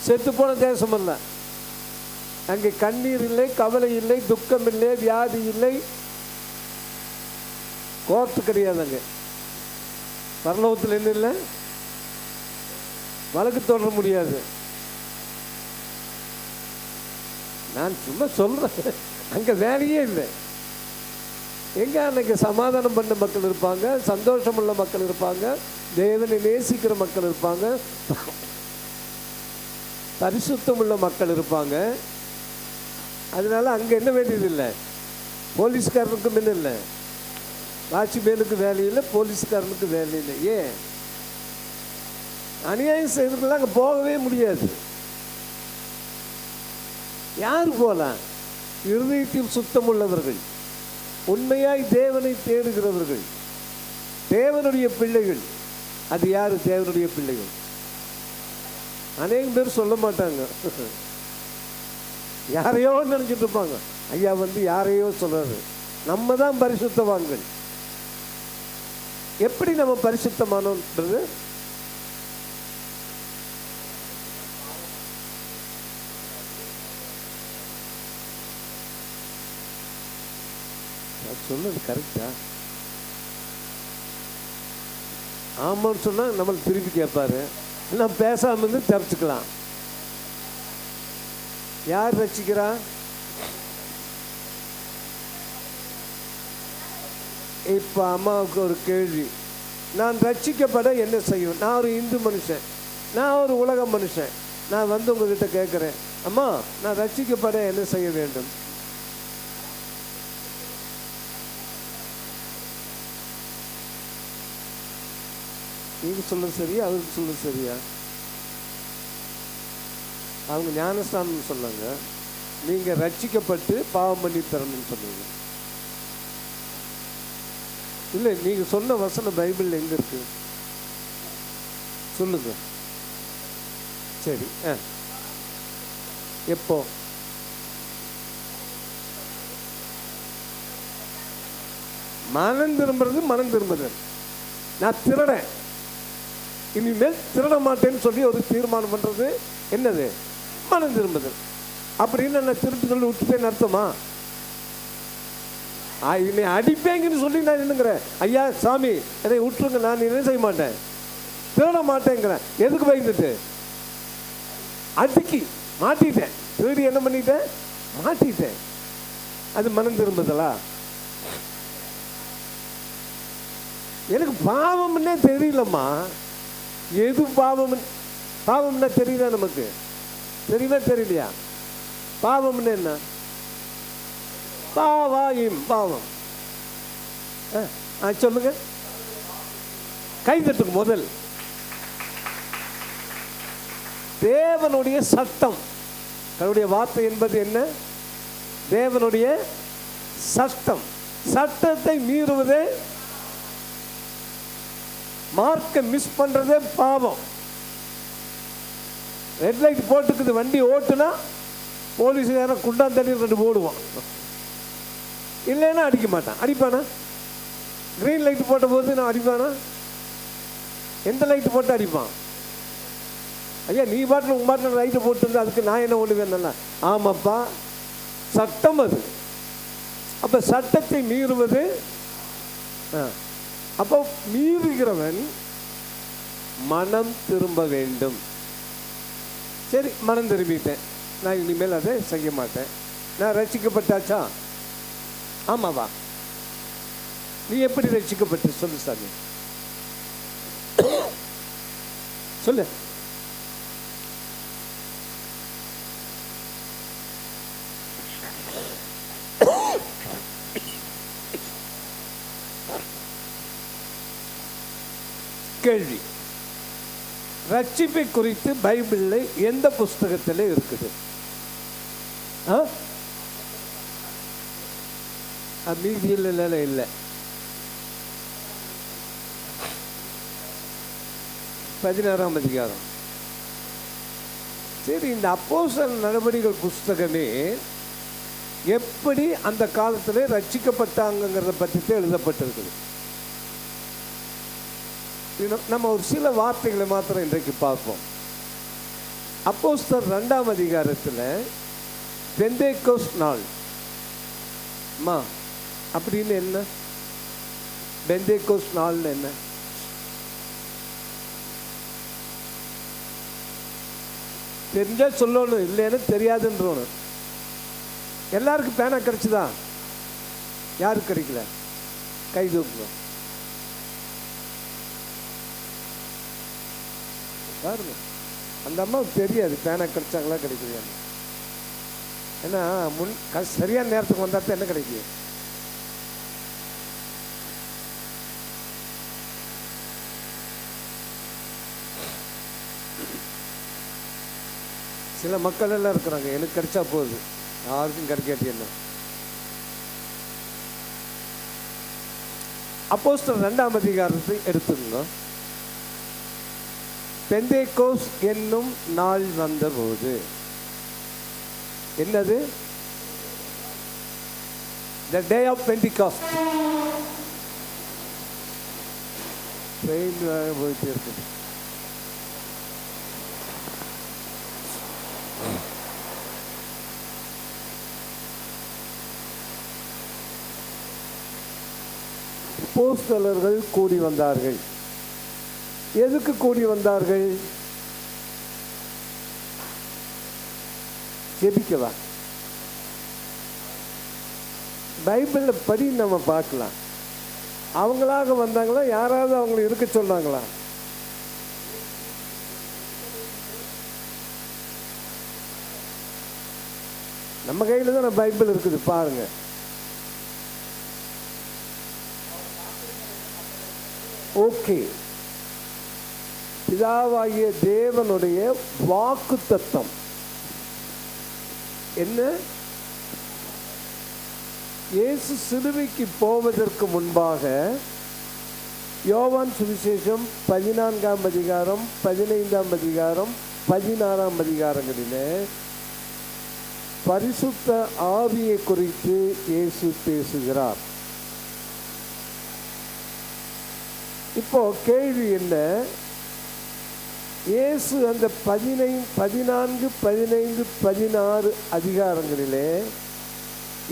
செத்து போன தேசம் அல்ல. அங்கே கண்ணீர் இல்லை, கவலை இல்லை, துக்கம் இல்லை, வியாதி இல்லை, கோர்ட்டு கிடையாது. அங்கே பரலோகத்தில் என்ன இல்லை? வழக்கு தொடர முடியாது. நான் சும்மா சொல்றேன், அங்கே வேலையே இல்லை. எங்க அன்னைக்கு சமாதானம் பண்ண மக்கள் இருப்பாங்க, சந்தோஷமுள்ள மக்கள் இருப்பாங்க, தேவனை நேசிக்கிற மக்கள் இருப்பாங்க, பரிசுத்தம் உள்ள மக்கள் இருப்பாங்க. அதனால அங்கே என்ன வேண்டியதில்லை? போலீஸ்காரனுக்கு முன்ன இல்லை, வாட்ச்மேனுக்கு வேலை இல்லை, போலீஸ்காரனுக்கு வேலை இல்லை. ஏன்? அநியாயம் செய்யறதுலாம் அங்கே போகவே முடியாது. யார் போகலாம்? இருதயத்தில் சுத்தம் உள்ளவர்கள், உண்மையாய் தேவனை தேடுகிறவர்கள், தேவனுடைய பிள்ளைகள். அது யார் தேவனுடைய பிள்ளைகள்? அநேகம் பேர் சொல்ல மாட்டாங்க, யாரையோ நினைச்சிட்டு இருப்பாங்க. ஐயா வந்து யாரையோ சொல்றாரு. நம்ம தான் பரிசுத்தவான்கள். எப்படி நம்ம பரிசுத்தமானோன்றது சொன்னது கரெக்டா? ஆமான்னு சொன்னா நம்மளை திருப்பி கேட்பாரு. எல்லாம் பேசாம இருந்து தப்பிச்சுக்கலாம். யார் ரட்சிக்கிறா? இப்போ அம்மாவுக்கு ஒரு கேள்வி, நான் ரட்சிக்கப்பட என்ன செய்யும்? நான் ஒரு இந்து மனுஷன், நான் ஒரு உலக மனுஷன், நான் வந்து உங்ககிட்ட கேட்குறேன், அம்மா நான் ரட்சிக்கப்பட என்ன செய்ய வேண்டும்? நீங்க சொல்றது சரியா, அவருக்கு சொல்றது சரியா? அவங்க ஞானஸ்தானம் சொன்னாங்க, நீங்க ரட்சிக்கப்பட்டு பாவம் பண்ணி தரணும்னு சொன்னீங்க. இல்லை, நீங்க சொன்ன வசனம் பைபிள்ல எங்க இருக்கு சொல்லுங்க. சரி, எப்போ? மனம் திரும்புறது, மனம் திரும்புதல். நான் திருடேன், இனிமேல் திருட மாட்டேன்னு சொல்லி ஒரு தீர்மானம் பண்றது என்னது? மனம் திரும்புதல். அப்படின்னு நான் திருட்டுகள் விட்டுட்டேன்னு அர்த்தமா? என்னை அடிப்பேங்கன்னு சொல்லி நான் என்னங்கிறேன், ஐயா சாமி என்னை விட்டுருங்க, நான் என்ன செய்ய மாட்டேன், திருட மாட்டேங்கிறேன். எதுக்கு பயந்துட்டு? அடிக்கி மாட்டிட்டேன், திருடி என்ன பண்ணிட்டேன்? மாட்டிட்டேன். அது மனம் திரும்புதலா? எனக்கு பாவம்னே தெரியலம்மா. எது பாவம்? பாவம்னா தெரியல நமக்கு? தெரியுமா தெரியலையா? பாவம்னு என்ன? பாவாயும் பாவம். சொல்லுங்க, கை தட்டுங்க முதல். தேவனுடைய சட்டம், அவருடைய வார்த்தை என்பது என்ன? தேவனுடைய சட்டம். சட்டத்தை மீறுவதே, மார்க்க மிஸ் பண்றதே பாவம். ரெட் லைட் போட்டுக்குது, வண்டி ஓட்டுனா போலீஸ்காரன் குண்டாந்தண்ணி 2 போடுவான், இல்லைன்னா அடிக்க மாட்டான். அடிப்பானா? கிரீன் லைட் போட்ட போது நான் அடிப்பானா? எந்த லைட் போட்டு அடிப்பான்? ஐயா நீ பாட்டில் உங்க பாட்டில் லைட்டை போட்டு அதுக்கு நான் என்ன ஒண்ணு வேணும்னா? ஆமாப்பா, சட்டம் அது. அப்ப சட்டத்தை மீறுவது, அப்போ மீறுகிறவன் மனம் திரும்ப வேண்டும். சரி, மனம் திரும்பிட்டேன், நான் இனிமேல் அதை செய்ய மாட்டேன். நான் ரட்சிக்கப்பட்டாச்சா? ஆமாவா? நீ எப்படி ரட்சிக்கப்பட்டு சொல்லு சாமி, சொல்லு. கேள்வி, ரட்சிப்பை குறித்து பைபிள்ல எந்த புஸ்தகத்தில் இருக்குது? மீதியில் இல்லை. 16ஆம் அதிகாரம். சரி, இந்த அப்போஸ்தலர் நடவடிக்கைகள் புஸ்தகமே எப்படி அந்த காலத்தில் ரட்சிக்கப்பட்டாங்கிறத பற்றி எழுதப்பட்டிருக்குது. நம்ம ஒரு சில வார்த்தைகளை மாத்திரம் இன்றைக்கு பார்ப்போம். அப்போஸ்தலர் 2ஆம் அதிகாரத்தில் பெந்தேகோஸ்து நாள் அப்படின்னு என்ன? பெந்தேகோஸ்து நாள்னு என்ன? தெரிஞ்சா சொல்லணும், இல்லைன்னு தெரியாதுன்றோன்னு. எல்லாருக்கும் பேனா கிடைச்சுதா? யாருக்கு கிடைக்கல? கை தூக்குங்க பாருங்க. அந்த அம்மாவுக்கு தெரியாது பேனா கிடைச்சாங்களா கிடைக்கலையா. ஏன்னா சரியான நேரத்துக்கு வந்தா என்ன கிடைக்கும்? சில மக்கள் எல்லாம் இருக்கிறாங்க, எனக்கு கிடைச்சா போகுது, யாருக்கும் கிடைக்காது. என்ன அப்போஸ்தலர் 2ஆம் அதிகாரத்தை எடுத்துங்க. பெந்தேகோஸ் என்னும் நாள் வந்தபோது, என்னது? The day of Pentecost. Train போயிட்டு இருக்குது. அப்போஸ்தலர்கள் கூடி வந்தார்கள். எதுக்கு கூடி வந்தார்கள்? ஜெபிக்கவா? பைபிளில் படி நம்ம பார்க்கலாம். அவங்களாக வந்தாங்களா, யாராவது அவங்களை இருக்க சொன்னாங்களா? நம்ம கையில் தான் பைபிள் இருக்குது, பாருங்க. ஓகே, பிதாவாகிய தேவனுடைய வாக்குத்தத்தம் என்ன? இயேசு சிலுவைக்கு போவதற்கு முன்பாக யோவான் சுவிசேஷம் 14ஆம் அதிகாரம், 15ஆம் அதிகாரம், 16ஆம் அதிகாரங்களிலே பரிசுத்த ஆவியை குறித்து இயேசு பேசுகிறார். இப்போ கேள்வி என்ன? இயேசு அந்த 14, 15, 16 அதிகாரங்களிலே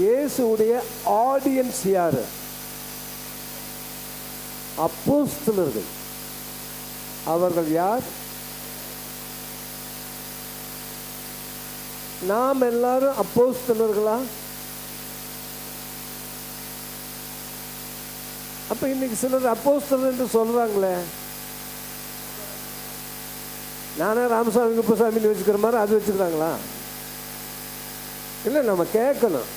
இயேசுடைய ஆடியன்ஸ் யாரு? அப்போஸ்தலர்கள். அவர்கள் யார்? நாம் எல்லாரும் அப்போஸ்தலர்களா? அப்ப இன்னைக்கு சிலர் அப்போஸ்தலர் என்று சொல்றாங்களே, நானே ராமசாமி குப்பசாமின்னு வச்சுக்கிற மாதிரி அது வச்சுக்கிறாங்களா? இல்லை, நம்ம கேட்கணும்.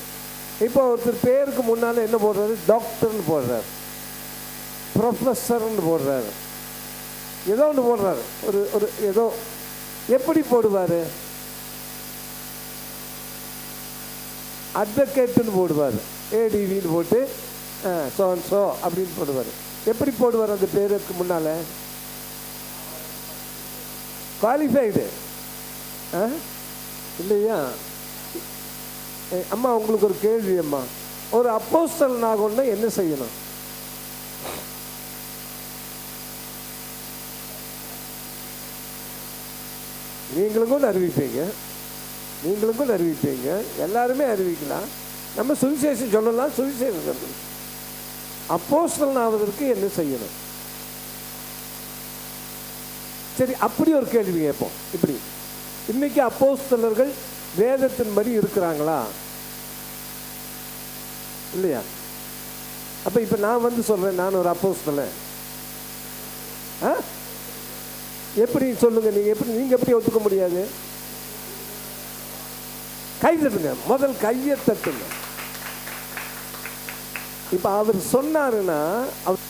இப்போ ஒருத்தர் பேருக்கு முன்னால் என்ன போடுறாரு? டாக்டர்னு போடுறாரு, ப்ரொஃபஸர்னு போடுறாரு, ஏதோ ஒன்று போடுறாரு. ஒரு ஏதோ எப்படி போடுவார்? அட்வொகேட்டுன்னு போடுவார், ஏடிவின்னு போட்டு ஸோ அண்ட் ஸோ அப்படின்னு போடுவார். எப்படி போடுவார் அந்த பேருக்கு முன்னால்? குவாலிஃபைடு இல்லையா? அம்மா, உங்களுக்கு ஒரு கேள்வி அம்மா. ஒரு அப்போஸ்தலன் ஆகணும்னா என்ன செய்யணும்? நீங்களும் கூட அறிவிப்பீங்க, நீங்களும் கூட அறிவிப்பீங்க, எல்லாருமே அறிவிக்கலாம். நம்ம சுவிசேஷம் சொல்லலாம், சுவிசேஷம் சொல்லலாம். அப்போஸ்தலன் ஆவதற்கு என்ன செய்யணும்? சரி, அப்படி ஒரு கேள்வி கேட்போம். இப்படி, இன்னைக்கு அப்போஸ்தலர்கள் வேதத்தின்படி இருக்கிறாங்களா இல்லையா? அப்ப இப்ப நான் வந்து சொல்றேன், நான் ஒரு அப்போஸ்தலன். எப்படி சொல்லுங்க? நீங்க எப்படி ஒத்துக்க முடியாது? கை தட்டுங்க, முதல் கையை தட்டுங்க. இப்ப அவர் சொன்னாருன்னா அவர்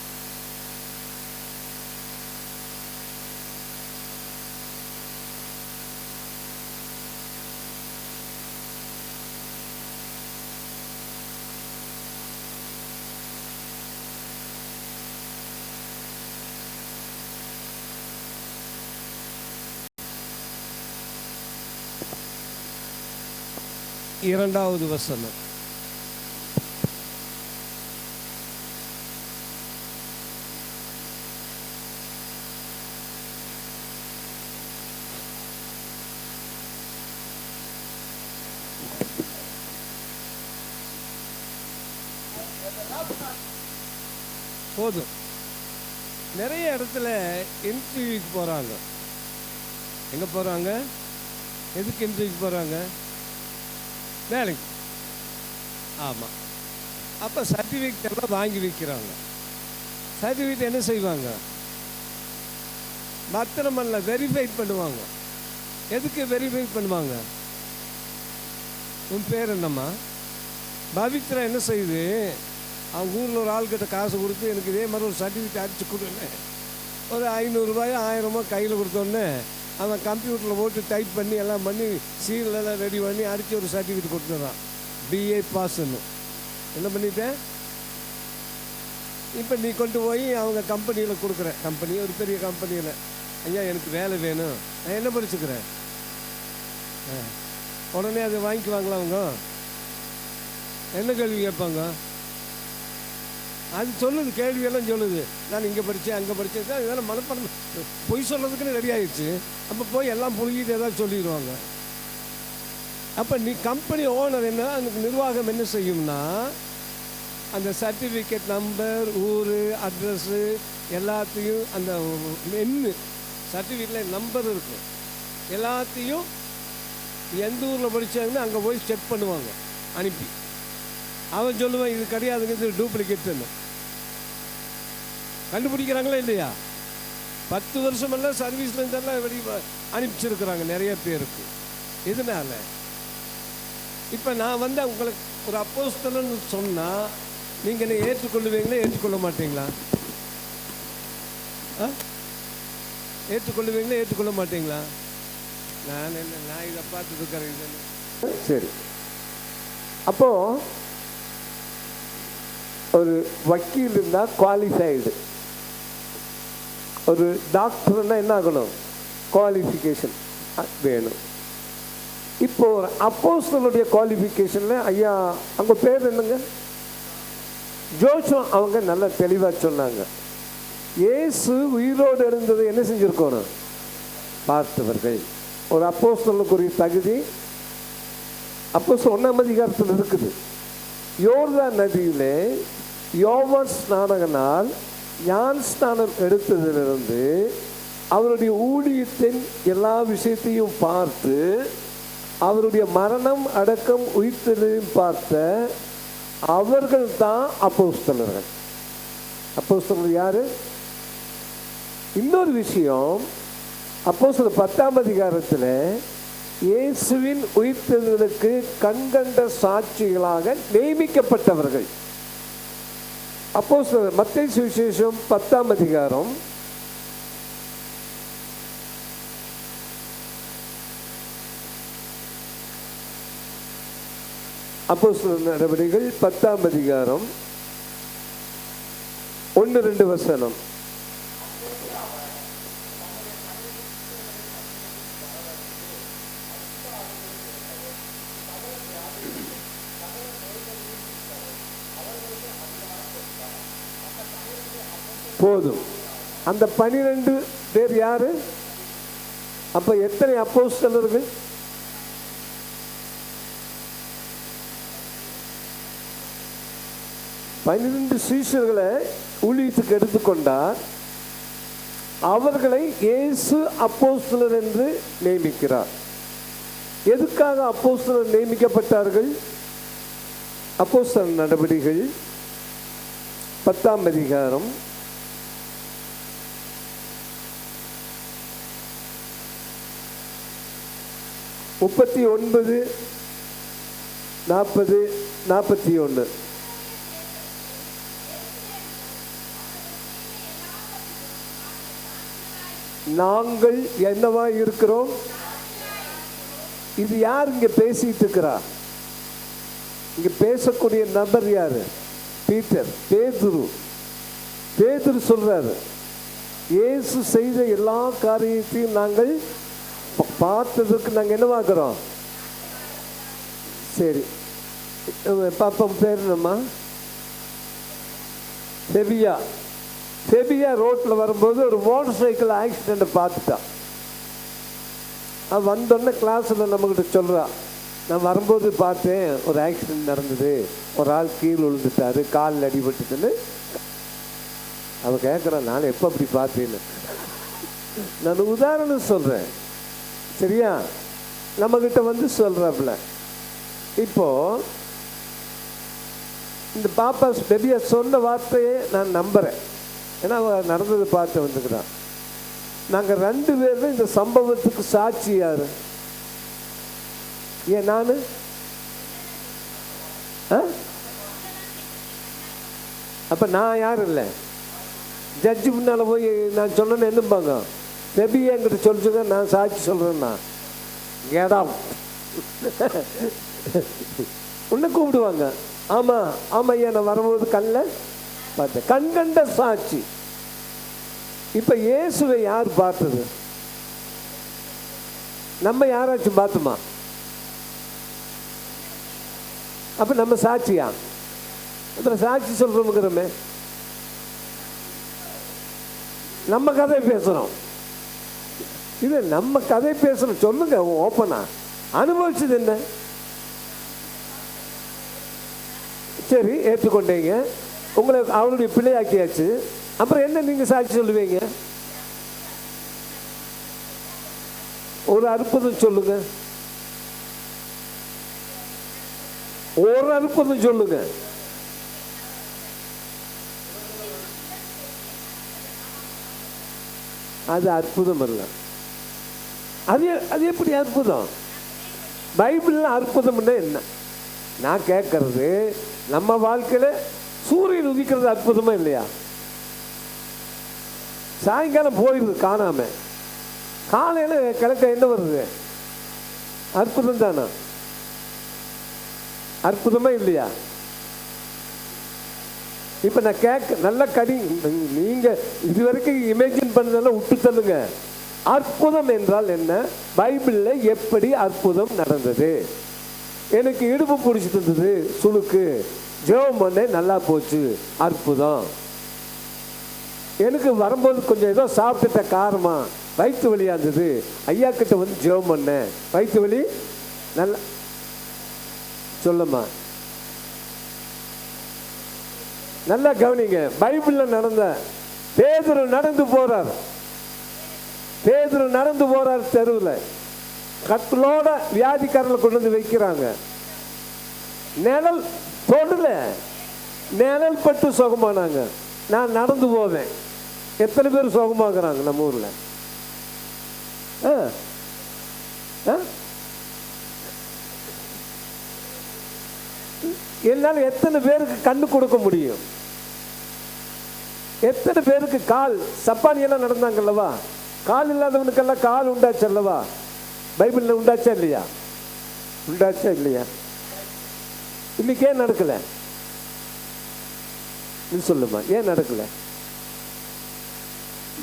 இரண்டாவது வசனம். போதும். நிறைய இடத்துல இன்டர்வியூக்கு போகிறாங்க. எங்கே போகிறாங்க? எதுக்கு இன்டர்வியூக்கு போகிறாங்க? வேலைக்கு. ஆமாம். அப்போ சர்டிஃபிகேட் எல்லாம் வாங்கி வைக்கிறாங்க. சர்டிஃபிகேட் என்ன செய்வாங்க? பத்திரமல்ல, வெரிஃபை பண்ணுவாங்க. எதுக்கு வெரிஃபை பண்ணுவாங்க? உன் பேர் என்னம்மா? பவித்ரா என்ன செய்யுது? அவங்க ஊரில் ஒரு ஆள்கிட்ட காசு கொடுத்து எனக்கு இதே மாதிரி ஒரு சர்டிஃபிகேட் அடிச்சு கொடுன்னு ஒரு 500 ரூபாயோ 1000 கையில் கொடுத்தோன்னே அவன் கம்ப்யூட்டரில் போட்டு டைப் பண்ணி எல்லாம் பண்ணி சீலெல்லாம் ரெடி பண்ணி அடித்து ஒரு சர்டிஃபிகேட் கொடுத்துட்றான், பிஏ பாஸ்ன்னு. என்ன பண்ணிட்டேன்? இப்போ நீ கொண்டு போய் அவங்க கம்பெனியில் கொடுக்குற, கம்பெனி ஒரு பெரிய கம்பெனியில், ஐயா எனக்கு வேலை வேணும், நான் என்ன படிச்சுக்கிறேன், உடனே அதை வாங்கிக்குவாங்களா அவங்க? என்ன கேள்வி கேட்பாங்க? அது சொல்லுது, கேள்வியெல்லாம் சொல்லுது, நான் இங்கே படித்தேன் அங்கே படித்தேன், இதெல்லாம் மனப்பாடம் பொய் சொல்கிறதுக்குன்னு ரெடி ஆகிடுச்சு. அப்போ போய் எல்லாம் புழுகிட்டு ஏதாவது சொல்லிடுவாங்க. அப்போ நீ கம்பெனி ஓனர் என்ன, அதுக்கு நிர்வாகம் என்ன செய்யும்னா, அந்த சர்டிஃபிகேட் நம்பர், ஊர், அட்ரஸ்ஸு எல்லாத்தையும், அந்த மென்னு சர்டிஃபிகேட்டில் நம்பர் இருக்கும், எல்லாத்தையும் எந்த ஊரில் படித்தாங்கன்னு அங்கே போய் செக் பண்ணுவாங்க அனுப்பி. அவன் சொல்லுவான் இது கிடையாதுங்க, இது டூப்ளிகேட்டுன்னு. கண்டுபிடிக்கிறாங்களா இல்லையா? 10 வருஷமெல்லாம் சர்வீஸ்லேருந்தெல்லாம் வெளியே அனுப்பிச்சிருக்கிறாங்க நிறைய பேருக்கு. இதனால் இப்போ நான் வந்து உங்களுக்கு ஒரு அப்போஸ்தலன்னு சொன்னால் நீங்கள் என்ன ஏற்றுக்கொள்ளுவீங்களா ஏற்றுக்கொள்ள மாட்டீங்களா? ஏற்றுக்கொள்ளுவீங்களா ஏற்றுக்கொள்ள மாட்டீங்களா? நான் இதை பார்த்துட்டு இருக்கிறேன். சரி, அப்போது ஒரு வக்கீல் இருந்தால் குவாலிஃபைடு, ஒரு டாக்டர்னா என்ன ஆகணும்? குவாலிஃபிகேஷன் வேணும். இப்போ ஒரு அப்போஸ்தலனுடைய குவாலிஃபிகேஷனில் ஐயா அவங்க பேர் என்னங்க? ஜோஷுவா. அவங்க நல்லா தெளிவாக சொன்னாங்க, இயேசு உயிரோடு இருந்தது என்ன செஞ்சுருக்கணும்? பார்த்தவர்கள். ஒரு அப்போஸ்தலனுக்குரிய தகுதி அப்போஸ்தலர் 1ஆம் அதிகாரத்தில் இருக்குது. யோர்தான் நதியிலே யோவான் ஸ்நானகனால் ஞான ஸ்நானம் எடுத்ததிலிருந்து அவருடைய ஊழியத்தின் எல்லா விஷயத்தையும் பார்த்து, அவருடைய மரணம் அடக்கம் உயிர்த்தெழுதலையும் பார்த்த அவர்கள் தான் அப்போஸ்தலர்கள். அப்போஸ்தலர் யாரு? இன்னொரு விஷயம், அப்போஸ்தலர் 10ஆம் அதிகாரத்தில் இயேசுவின் உயிர்த்தெழுதலுக்கு கண்கண்ட சாட்சிகளாக நியமிக்கப்பட்டவர்கள். அப்போஸ்தலர் மத்தேயு சுவிசேஷம் 10ஆம் அதிகாரம் அப்போஸ்தலர் நடவடிக்கைகள் 10ஆம் அதிகாரம் 1-2 வசனம். போதும். அந்த 12 பேர் யாரு? அப்ப எத்தனை அப்போஸ்தலர்கள்? 12 சீஷர்களை ஊழியத்துக்கு எடுத்துக்கொண்டார். அவர்களை இயேசு அப்போஸ்தலர் என்று நியமிக்கிறார். எதுக்காக அப்போஸ்தலர் நியமிக்கப்பட்டார்கள்? அப்போஸ்தலர் நடவடிக்கைகள் 10ஆம் அதிகாரம் 39, 40, 41. நாங்கள் என்னவா இருக்கிறோம்? இது யார் இங்க பேசிட்டு இருக்கிறார்? இங்க பேசக்கூடிய நபர் யாரு? பீட்டர், பேதுரு. பேதுரு சொல்றாரு, இயேசு செய்த எல்லா காரியத்தையும் நாங்கள் பார்த்ததுக்கு நாங்கள் என்னவாக்குறோம்? சரி, பாப்பம் பேர் என்னம்மா? செபியா. செபியா ரோட்டில் வரும்போது ஒரு மோட்டர் சைக்கிள் ஆக்சிடெண்ட்டை பார்த்துட்டான். அவன் வந்தோடனே கிளாஸில் நம்மக்கிட்ட சொல்கிறா, நான் வரும்போது பார்த்தேன் ஒரு ஆக்சிடெண்ட் நடந்தது, ஒரு ஆள் கீழே விழுந்துட்டாரு, காலில் அடிபட்டுச்சுன்னு. அவன் கேட்குறான், நான் எப்போ அப்படி பார்த்தேன்னு. நான் உதாரணம் சொல்கிறேன், சரியா? நம்மக்கிட்ட வந்து சொல்கிறாப்புல. இப்போது இந்த பாப்பா பெபியா சொன்ன வார்த்தையை நான் நம்புகிறேன், ஏன்னா அவன் நடந்தது பார்த்து வந்துக்கிறான். நாங்கள் 2 பேரும் இந்த சம்பவத்துக்கு சாட்சி யாரு? ஏன் நான் அப்போ நான் யாரும் இல்லை. ஜட்ஜு முன்னால் போய் நான் சொன்னேன்னு என்னப்பாங்க? பெபியை என்கிட்ட சொல்லுங்க, நான் சாட்சி சொல்கிறேன்னா கேடாம் உன்னை கூப்பிடுவாங்க. ஆமாம் ஆமாம் ஐயா, நான் வரும்போது கண்ணில் பார்த்தேன், கண் கண்ட சாட்சி. இப்போ இயேசுவை யார் பார்த்தது? நம்ம யாராச்சும் பார்த்துமா? அப்போ நம்ம சாட்சியா? அப்புறம் சாட்சி சொல்கிறோமுங்கிறோமே, நம்ம கதை பேசுகிறோம். இது நம்ம கதை பேசுகிறோம். சொல்லுங்க ஓப்பனா, அனுபவிச்சது என்ன? சரி, ஏற்றுக்கொண்டீங்க, உங்களை அவளுடைய பிள்ளையாக்கியாச்சு. அப்புறம் என்ன நீங்கள் சாட்சி சொல்லுவீங்க? ஒரு அற்புதம் சொல்லுங்க, ஒரு அற்புதம் சொல்லுங்க. அது அற்புதம் அல்ல. அது எப்படி அற்புதம்? பைபிளில் அற்புதம்னா என்ன? நான் கேட்கறது, நம்ம வாழ்க்கையில் சூரியன் உதிக்கிறது அற்புதமா இல்லையா? சாயங்காலம் போயிடுது காணாம, காலையில் கிழக்க என்ன வருது? அற்புதம் தானா? அற்புதமா இல்லையா? இப்போ நான் நல்ல நீங்கள் இதுவரைக்கும் இமேஜின் பண்ணதெல்லாம் விட்டு தள்ளுங்க. அற்புதம் என்றால் என்ன? பைபிளில் எப்படி அற்புதம் நடந்தது? எனக்கு இடுப்பு பிடிச்சி தந்தது சுளுக்கு, ஜெபம் பண்ண நல்லா போச்சு, அற்புதம். எனக்கு வரும்போது கொஞ்சம் ஏதோ சாப்பிட்டுட்ட காரமா, வயிற்று வலியாக இருந்தது, ஐயா கிட்ட வந்து ஜெபம் பண்ணேன், வயிற்று வலி நல்லா. சொல்லுமா, நல்லா கவனிங்க. பைபிளில் நடந்த பேதுரு நடந்து போறார், தெருவில் கட்டலோட வியாதிக்காரர்களை கொண்டு வந்து வைக்கிறாங்க. நிழல் தொடல, நிழல் பட்டு சுகமானாங்க. நான் நடந்து போவேன். எத்தனை பேர் சுகமாக்குறாங்க நம்ம ஊரில்? என்னால் எத்தனை பேருக்கு கண்ணு கொடுக்க முடியும்? எத்தனை பேருக்கு கால் சப்பானியெல்லாம் நடந்தாங்கல்லவா? கால் இல்லாதவனுக்கெல்லாம் கால் உண்டாச்சு அல்லவா? பைபிளில் உண்டாச்சா இல்லையா? உண்டாச்சா இல்லையா? இன்னைக்கு ஏன் நடக்கல? நீ சொல்லுமா, ஏன் நடக்கல?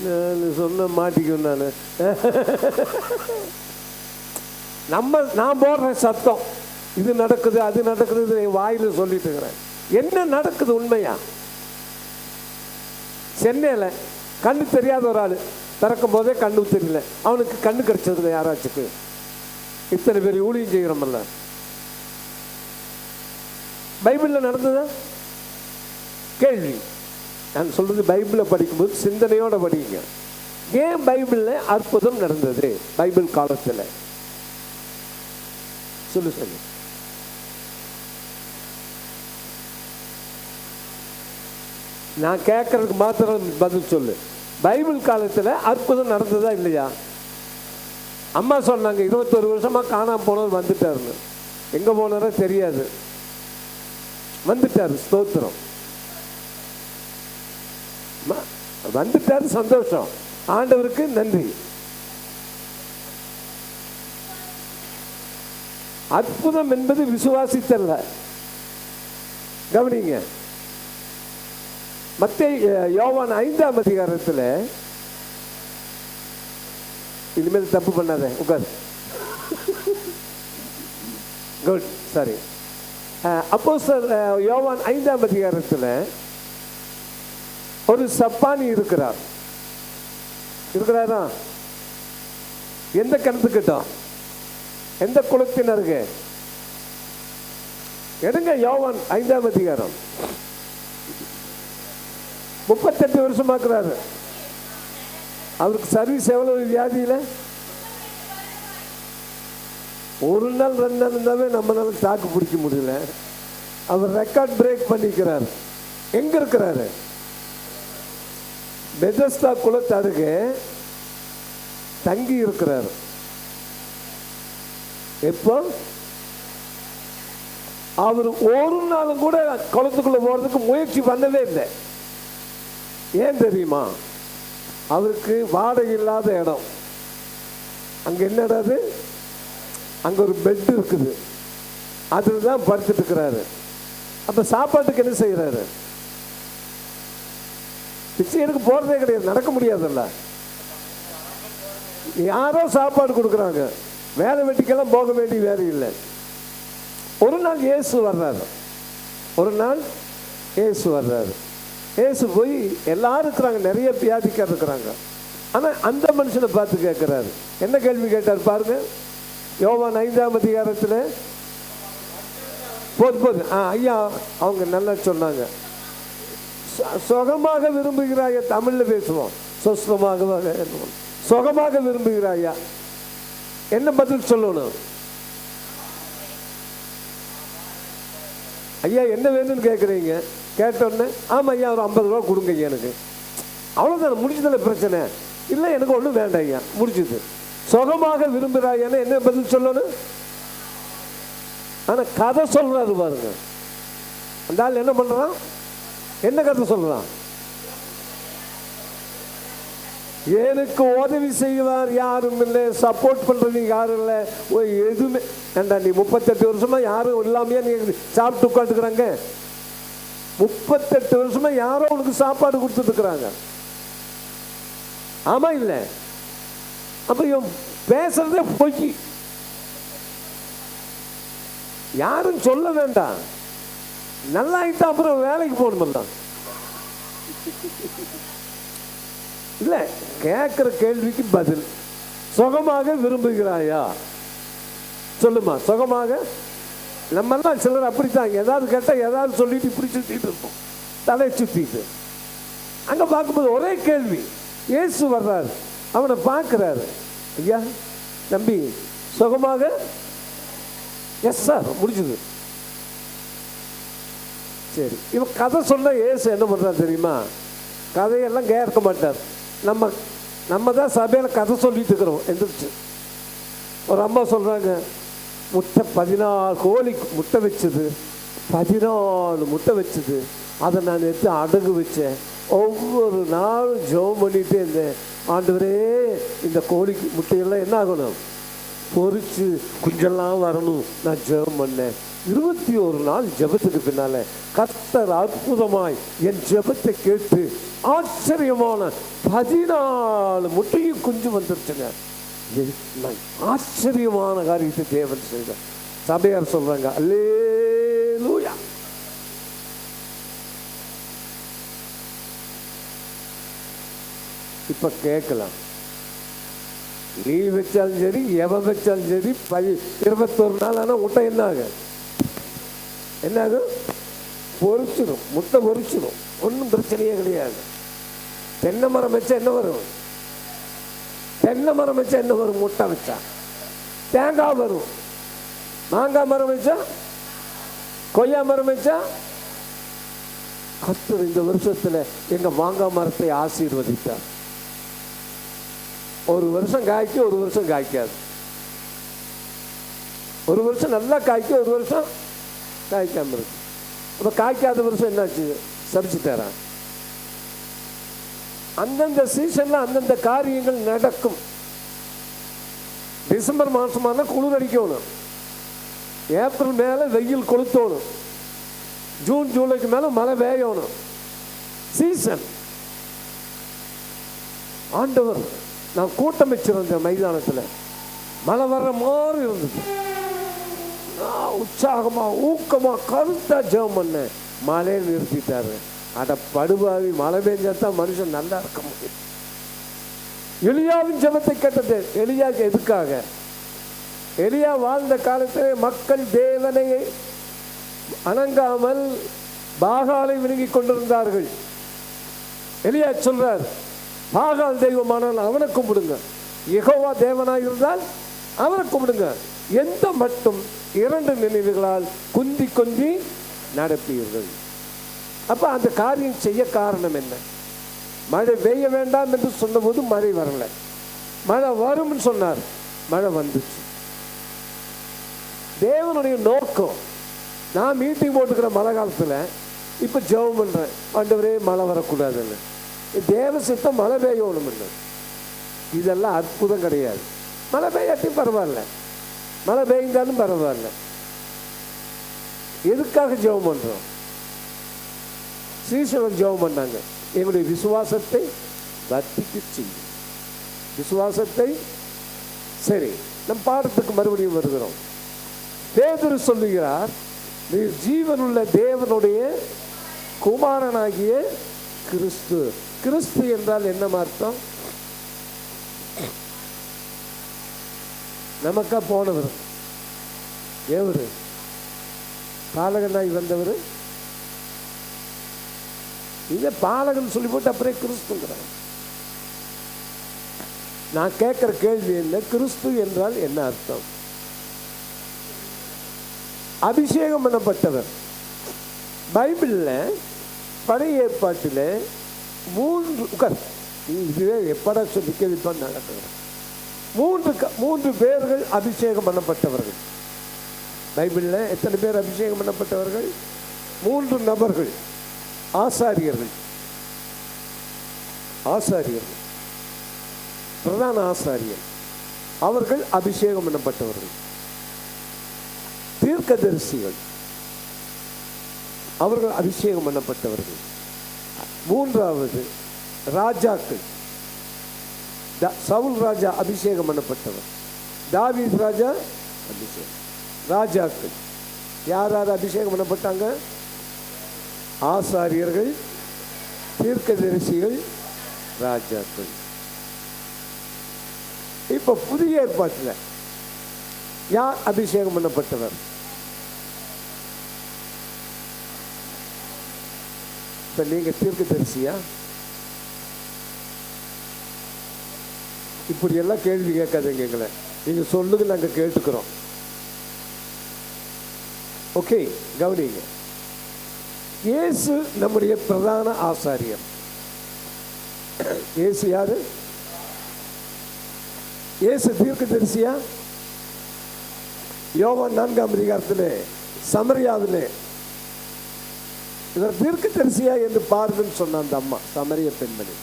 நான் சொன்ன மாட்டிக்கும். நான் போடுறேன் சத்தம், இது நடக்குது அது நடக்குது, வாயில் சொல்லிட்டு இருக்கிறேன். என்ன நடக்குது உண்மையா? சென்னையில் கண்ணு தெரியாத ஒரு ஆள் திறக்கும் போதே கண்ணு தெரியல, அவனுக்கு கண்ணு கிடைச்சதுல யாராச்சுக்கு? இத்தனை பேர் ஊழியம் செய்கிறோம்ல. பைபிளில் நடந்ததா? கேள்வி. நான் சொல்றது பைபிளை படிக்கும்போது சிந்தனையோட படிங்க. ஏன் பைபிளில் அற்புதம் நடந்தது? பைபிள் காலத்தில் சொல்லு. நான் கேட்கறதுக்கு மாத்திரம் பதில் சொல்லு. பைபிள் காலத்தில் அற்புதம் நடந்ததா இல்லையா? அம்மா சொன்னாங்க 21 வருஷமா காணாம போனவர் வந்துட்டாருன்னு. எங்க போனாரோ தெரியாது, வந்துட்டாரு. ஸ்தோத்திரம், வந்துட்டாரு. சந்தோஷம், ஆண்டவருக்கு நன்றி. அற்புதம் என்பது விசுவாசித்தல்ல. கவனிங்க, யோவான் 5ஆம் அதிகாரத்தில், இனிமேல் தப்பு பண்ணாத, உட்கார். குட், சரி. அப்போஸ்தலர் யோவான் 5ஆம் அதிகாரத்தில் ஒரு சப்பானி இருக்கிறாரா? எந்த கிணத்துக்கிட்டோம்? எந்த குலத்தினருக்கு? எடுங்க யோவான் 5ஆம் அதிகாரம். 38 வருஷமாக்குறாரு. அவருக்கு சர்வீஸ் எவ்வளவு வியாதியில்? ஒரு நாள் 2 நாள் இருந்தாவே நம்மளால தாக்கு பிடிக்க முடியல. அவர் ரெக்கார்ட் பிரேக் பண்ணிக்கிறார். எங்க இருக்கிறாரு? பெதஸ்தா குலத்தருகே தங்கி இருக்கிறார். எப்போ? அவர் ஒரு நாளும் கூட குளத்துக்குள்ள போறதுக்கு முயற்சி பண்ணவே இல்லை. ஏன் தெரியுமா? அவருக்கு வாடகை இல்லாத இடம். அங்கே என்ன இடம் அது? அங்கே ஒரு பெட் இருக்குது, அதில் தான் படுத்துட்டு இருக்கிறாரு. அப்போ சாப்பாட்டுக்கு என்ன செய்கிறாரு? பிச்சைக்கு போகிறதே கிடையாது, நடக்க முடியாதுல்ல. யாரோ சாப்பாடு கொடுக்குறாங்க, வேலை வெட்டிக்கெல்லாம் போக வேண்டிய வேலை இல்லை. ஒரு நாள் இயேசு வர்றாரு, ஒரு நாள் இயேசு வர்றாரு. இயேசு போய் எல்லாரும் இருக்கிறாங்க, நிறைய வியாதிக்கார் இருக்கிறாங்க. ஆனால் அந்த மனுஷனை பார்த்து கேட்குறாரு. என்ன கேள்வி கேட்டார் பாருங்க, யோவான் 5ஆம் அதிகாரத்தில். போது ஐயா அவங்க நல்லா சொன்னாங்க. சுகமாக விரும்புகிறாயா, தமிழில் பேசுவோம், சுகமாக விரும்புகிறாயா, என்ன பதில் சொல்லணும்? ஐயா என்ன வேணும்னு கேட்குறீங்க. கேட்டோன்னே ஆமாம் ஐயா ஒரு 50 ரூபா கொடுங்க ஐயா எனக்கு, அவ்வளோதானே, முடிஞ்சதில்ல பிரச்சனை. இல்லை எனக்கு ஒன்றும் வேண்டாம் ஐயா, முடிச்சுது. சுகமாக விரும்புகிறாயான்னு என்ன பதில் சொல்லணும்? ஆனால் கதை சொல்கிறாரு பாருங்க. அந்த ஆள் என்ன பண்ணுறான்? என்ன கதை சொல்கிறான்? எனக்கு உதவி செய்வார் யாரும் இல்லை, சப்போர்ட் பண்ணுறது யாரும் இல்லை, எதுவுமே ஏண்டா நீ 38 வருஷமா யாரும் இல்லாமையா நீ சாப்பிட்டு உட்காந்துக்கிறாங்க? 38 வருஷமா யாரோ உனக்கு சாப்பாடு கொடுத்துட்டு இருக்கிறாங்க, ஆமா இல்லை? அப்ப இவன் பேசுறதே பொய், யாரும் சொல்ல வேண்டாம். நல்லா ஆயிட்டா அப்புறம் வேலைக்கு போகணுமில்ல. இல்லை, கேட்குற கேள்விக்கு பதில். சுகமாக விரும்புகிறாயா சொல்லுமா? சுகமாக. நம்மெல்லாம் சிலர் அப்படித்தான், ஏதாவது கேட்டால் ஏதாவது சொல்லிட்டு இப்படி சுற்றிட்டு இருப்போம், தலையை சுற்றிட்டு. அங்கே பார்க்கும்போது ஒரே கேள்வி. இயேசு வர்றாரு, அவனை பார்க்குறாரு. ஐயா தம்பி சுகமாக? எஸ் சார், முடிச்சுது. சரி, இவன் கதை சொல்ல இயேசு என்ன பண்ணுறாரு தெரியுமா? கதையெல்லாம் கேட்க மாட்டார். நம்ம தான் சபையில் கதை சொல்லிட்டு இருக்கிறோம். எந்திரிச்சு ஒரு அம்மா சொல்கிறாங்க, முட்டை 14 கோழி முட்டை வச்சுது, 14 முட்டை வச்சுது, அதை நான் எடுத்து அடகு வச்சேன். ஒவ்வொரு நாளும் ஜெபம் பண்ணிகிட்டே இருந்தேன். ஆண்டவரே இந்த கோழிக்கு முட்டையெல்லாம் என்ன ஆகணும்? பொறிச்சு குஞ்செல்லாம் வரணும். நான் ஜெபம் பண்ணேன். 21 நாள் ஜெபத்துக்கு பின்னால கர்த்தர் அற்புதமாய் என் ஜெபத்தை கேட்டு ஆச்சரியமான 14 முட்டையும் குஞ்சு வந்துருச்சுங்க. ஆச்சரியமான காரியத்தை தேவன் செய்தார். சபையார் சொல்றாங்க அல்லேலூயா. இப்ப கேட்கலாம், நீ வச்சாலும் சரி எவன் வச்சாலும் சரி 21 நாள் ஆனால் முட்டை என்ன ஆகும்? என்ன ஆகும்? பொறிச்சிடும், முட்டை பொறிச்சிடும், ஒன்றும் பிரச்சனையே கிடையாது. தென்னை மரம் வச்சா என்ன வரும்? தென்னை மரம் வச்சா என்ன வரும்? முட்டை வச்சா தேங்காய் வரும். மாங்காய் மரம் வச்சா, கொய்யா மரம் வச்சா. கர்த்தர் இந்த வருஷத்துல எங்க மாங்காய் மரத்தை ஆசீர்வதித்தார். ஒரு வருஷம் காய்க்கும், ஒரு வருஷம் காய்க்காது. ஒரு வருஷம் நல்லா காய்க்கும், ஒரு வருஷம் காய்க்காம இருக்கு. அப்ப காய்க்காத வருஷம் என்னாச்சு? சபிச்சுட்டாரான். அந்தந்த சீசன்ல அந்தந்த காரியங்கள் நடக்கும். டிசம்பர் மாசமான குளிர் அடிக்கணும், ஏப்ரல் மேல வெயில் கொளுத்தணும், ஜூன் ஜூலைக்கு மேல மழை பெய்யணும். சீசன். ஆண்டவர் நான் கூட்டம் வச்சிருந்தேன் மைதானத்தில், மழை வர்ற மாதிரி இருந்தது. உற்சாகமா ஊக்கமா கருத்தா ஜெபம் பண்ணேன். மழையை நிறுத்திட்டாரு. அட படுபாவி, மழை பெஞ்சாதான் மனுஷன் நல்லா இருக்க முடியும். எலியாவின் ஜெபத்தை கேட்டது. எலியா எதுக்காக? எலியா வாழ்ந்த காலத்தில் மக்கள் தேவனை அணங்காமல் பாகாலை விழுங்கி கொண்டிருந்தார்கள். எலியா சொல்றார், பாகால் தெய்வமானால் அவனை கும்பிடுங்க, யெகோவா தேவனாய் இருந்தால் அவனை கும்பிடுங்க. எந்த மட்டும் 2 நினைவுகளால் குந்தி கொஞ்சி நடப்பீர்கள். அப்ப அந்த காரியம் செய்ய காரணம் என்ன? மழை பெய்ய வேண்டாம் என்று சொன்னபோது மழை வரல, மழை வரும்னு சொன்னார், மழை வந்துச்சு. தேவனுடைய நோக்கம், நான் மீட்டிங் போட்டுக்கிற மழை காலத்தில் இப்போ ஜெபம் பண்ணுறேன், ஆண்டவரே மழை வரக்கூடாதுன்னு. தேவ சித்தம் மழை பெய்யணும்னு. இதெல்லாம் அற்புதம் கிடையாது. மழை பெய்யாட்டியும் பரவாயில்ல, மழை பெய்ந்தாலும் பரவாயில்ல. எதுக்காக ஜெபம் பண்ணுறோம்? சீசர்கள் ஜெபம் பண்ணாங்க, எங்களுடைய விசுவாசத்தை வர்த்திக்க செய்யும். விசுவாசத்தை. சரி, நம் பாடத்துக்கு மறுபடியும் வருகிறோம். பேதுரு சொல்லுகிறார், நீ ஜீவனுள்ள தேவனுடைய குமாரனாகிய கிறிஸ்து. கிறிஸ்து என்றால் என்ன அர்த்தம்? நமக்கா போனவர் எவரு? பாலகனாய் வந்தவர். இதை பாலகன் சொல்லி போட்டு அப்படியே கிறிஸ்துங்கிறார். நான் கேட்கிற கேள்வி என்ன? கிறிஸ்து என்றால் என்ன அர்த்தம்? அபிஷேகம் பண்ணப்பட்டவர். பைபிளில் பழைய ஏற்பாட்டில் 3 இதுவே எப்படா சொல்லி கேள்விப்பான் நடத்துகிறேன். 3 பேர்கள் அபிஷேகம் பண்ணப்பட்டவர்கள். பைபிளில் எத்தனை பேர் அபிஷேகம் பண்ணப்பட்டவர்கள்? 3 நபர்கள். ஆசாரியர்கள். பிரதான ஆசாரியர் அவர்கள் அபிஷேகம் பண்ணப்பட்டவர்கள். தீர்க்கதரிசிகள் அவர்கள் அபிஷேகம் பண்ணப்பட்டவர்கள். 3வது ராஜாக்கள். சவுல் ராஜா அபிஷேகம் பண்ணப்பட்டவர். தாவீது ராஜா அபிஷேகம். ராஜாக்கள் யார் யார் அபிஷேகம் பண்ணப்பட்டாங்க? ஆசாரியர்கள், தீர்க்கதரிசிகள், ராஜாக்கள். இப்போ புதிய ஏற்பாட்டில் யார் அபிஷேகம் பண்ணப்பட்டவர்? இப்போ நீங்கள் தீர்க்கதரிசியா? இப்படி எல்லாம் கேள்வி கேட்காதீங்க எங்களை. நீங்கள் சொல்லுங்க, நாங்கள் கேட்டுக்கிறோம். ஓகே, கவனிங்க. இயேசு நம்முடைய பிரதான ஆசாரியர். இயேசு யாரு? இயேசு தீர்க்கதரிசியா? யோவான் 4ஆம் அதிகாரத்திலே சமரியாவிலே இவர் தீர்க்கதரிசியா என்று பாருங்கன்னு சொன்ன அந்த அம்மா, சமரிய பெண்மணி.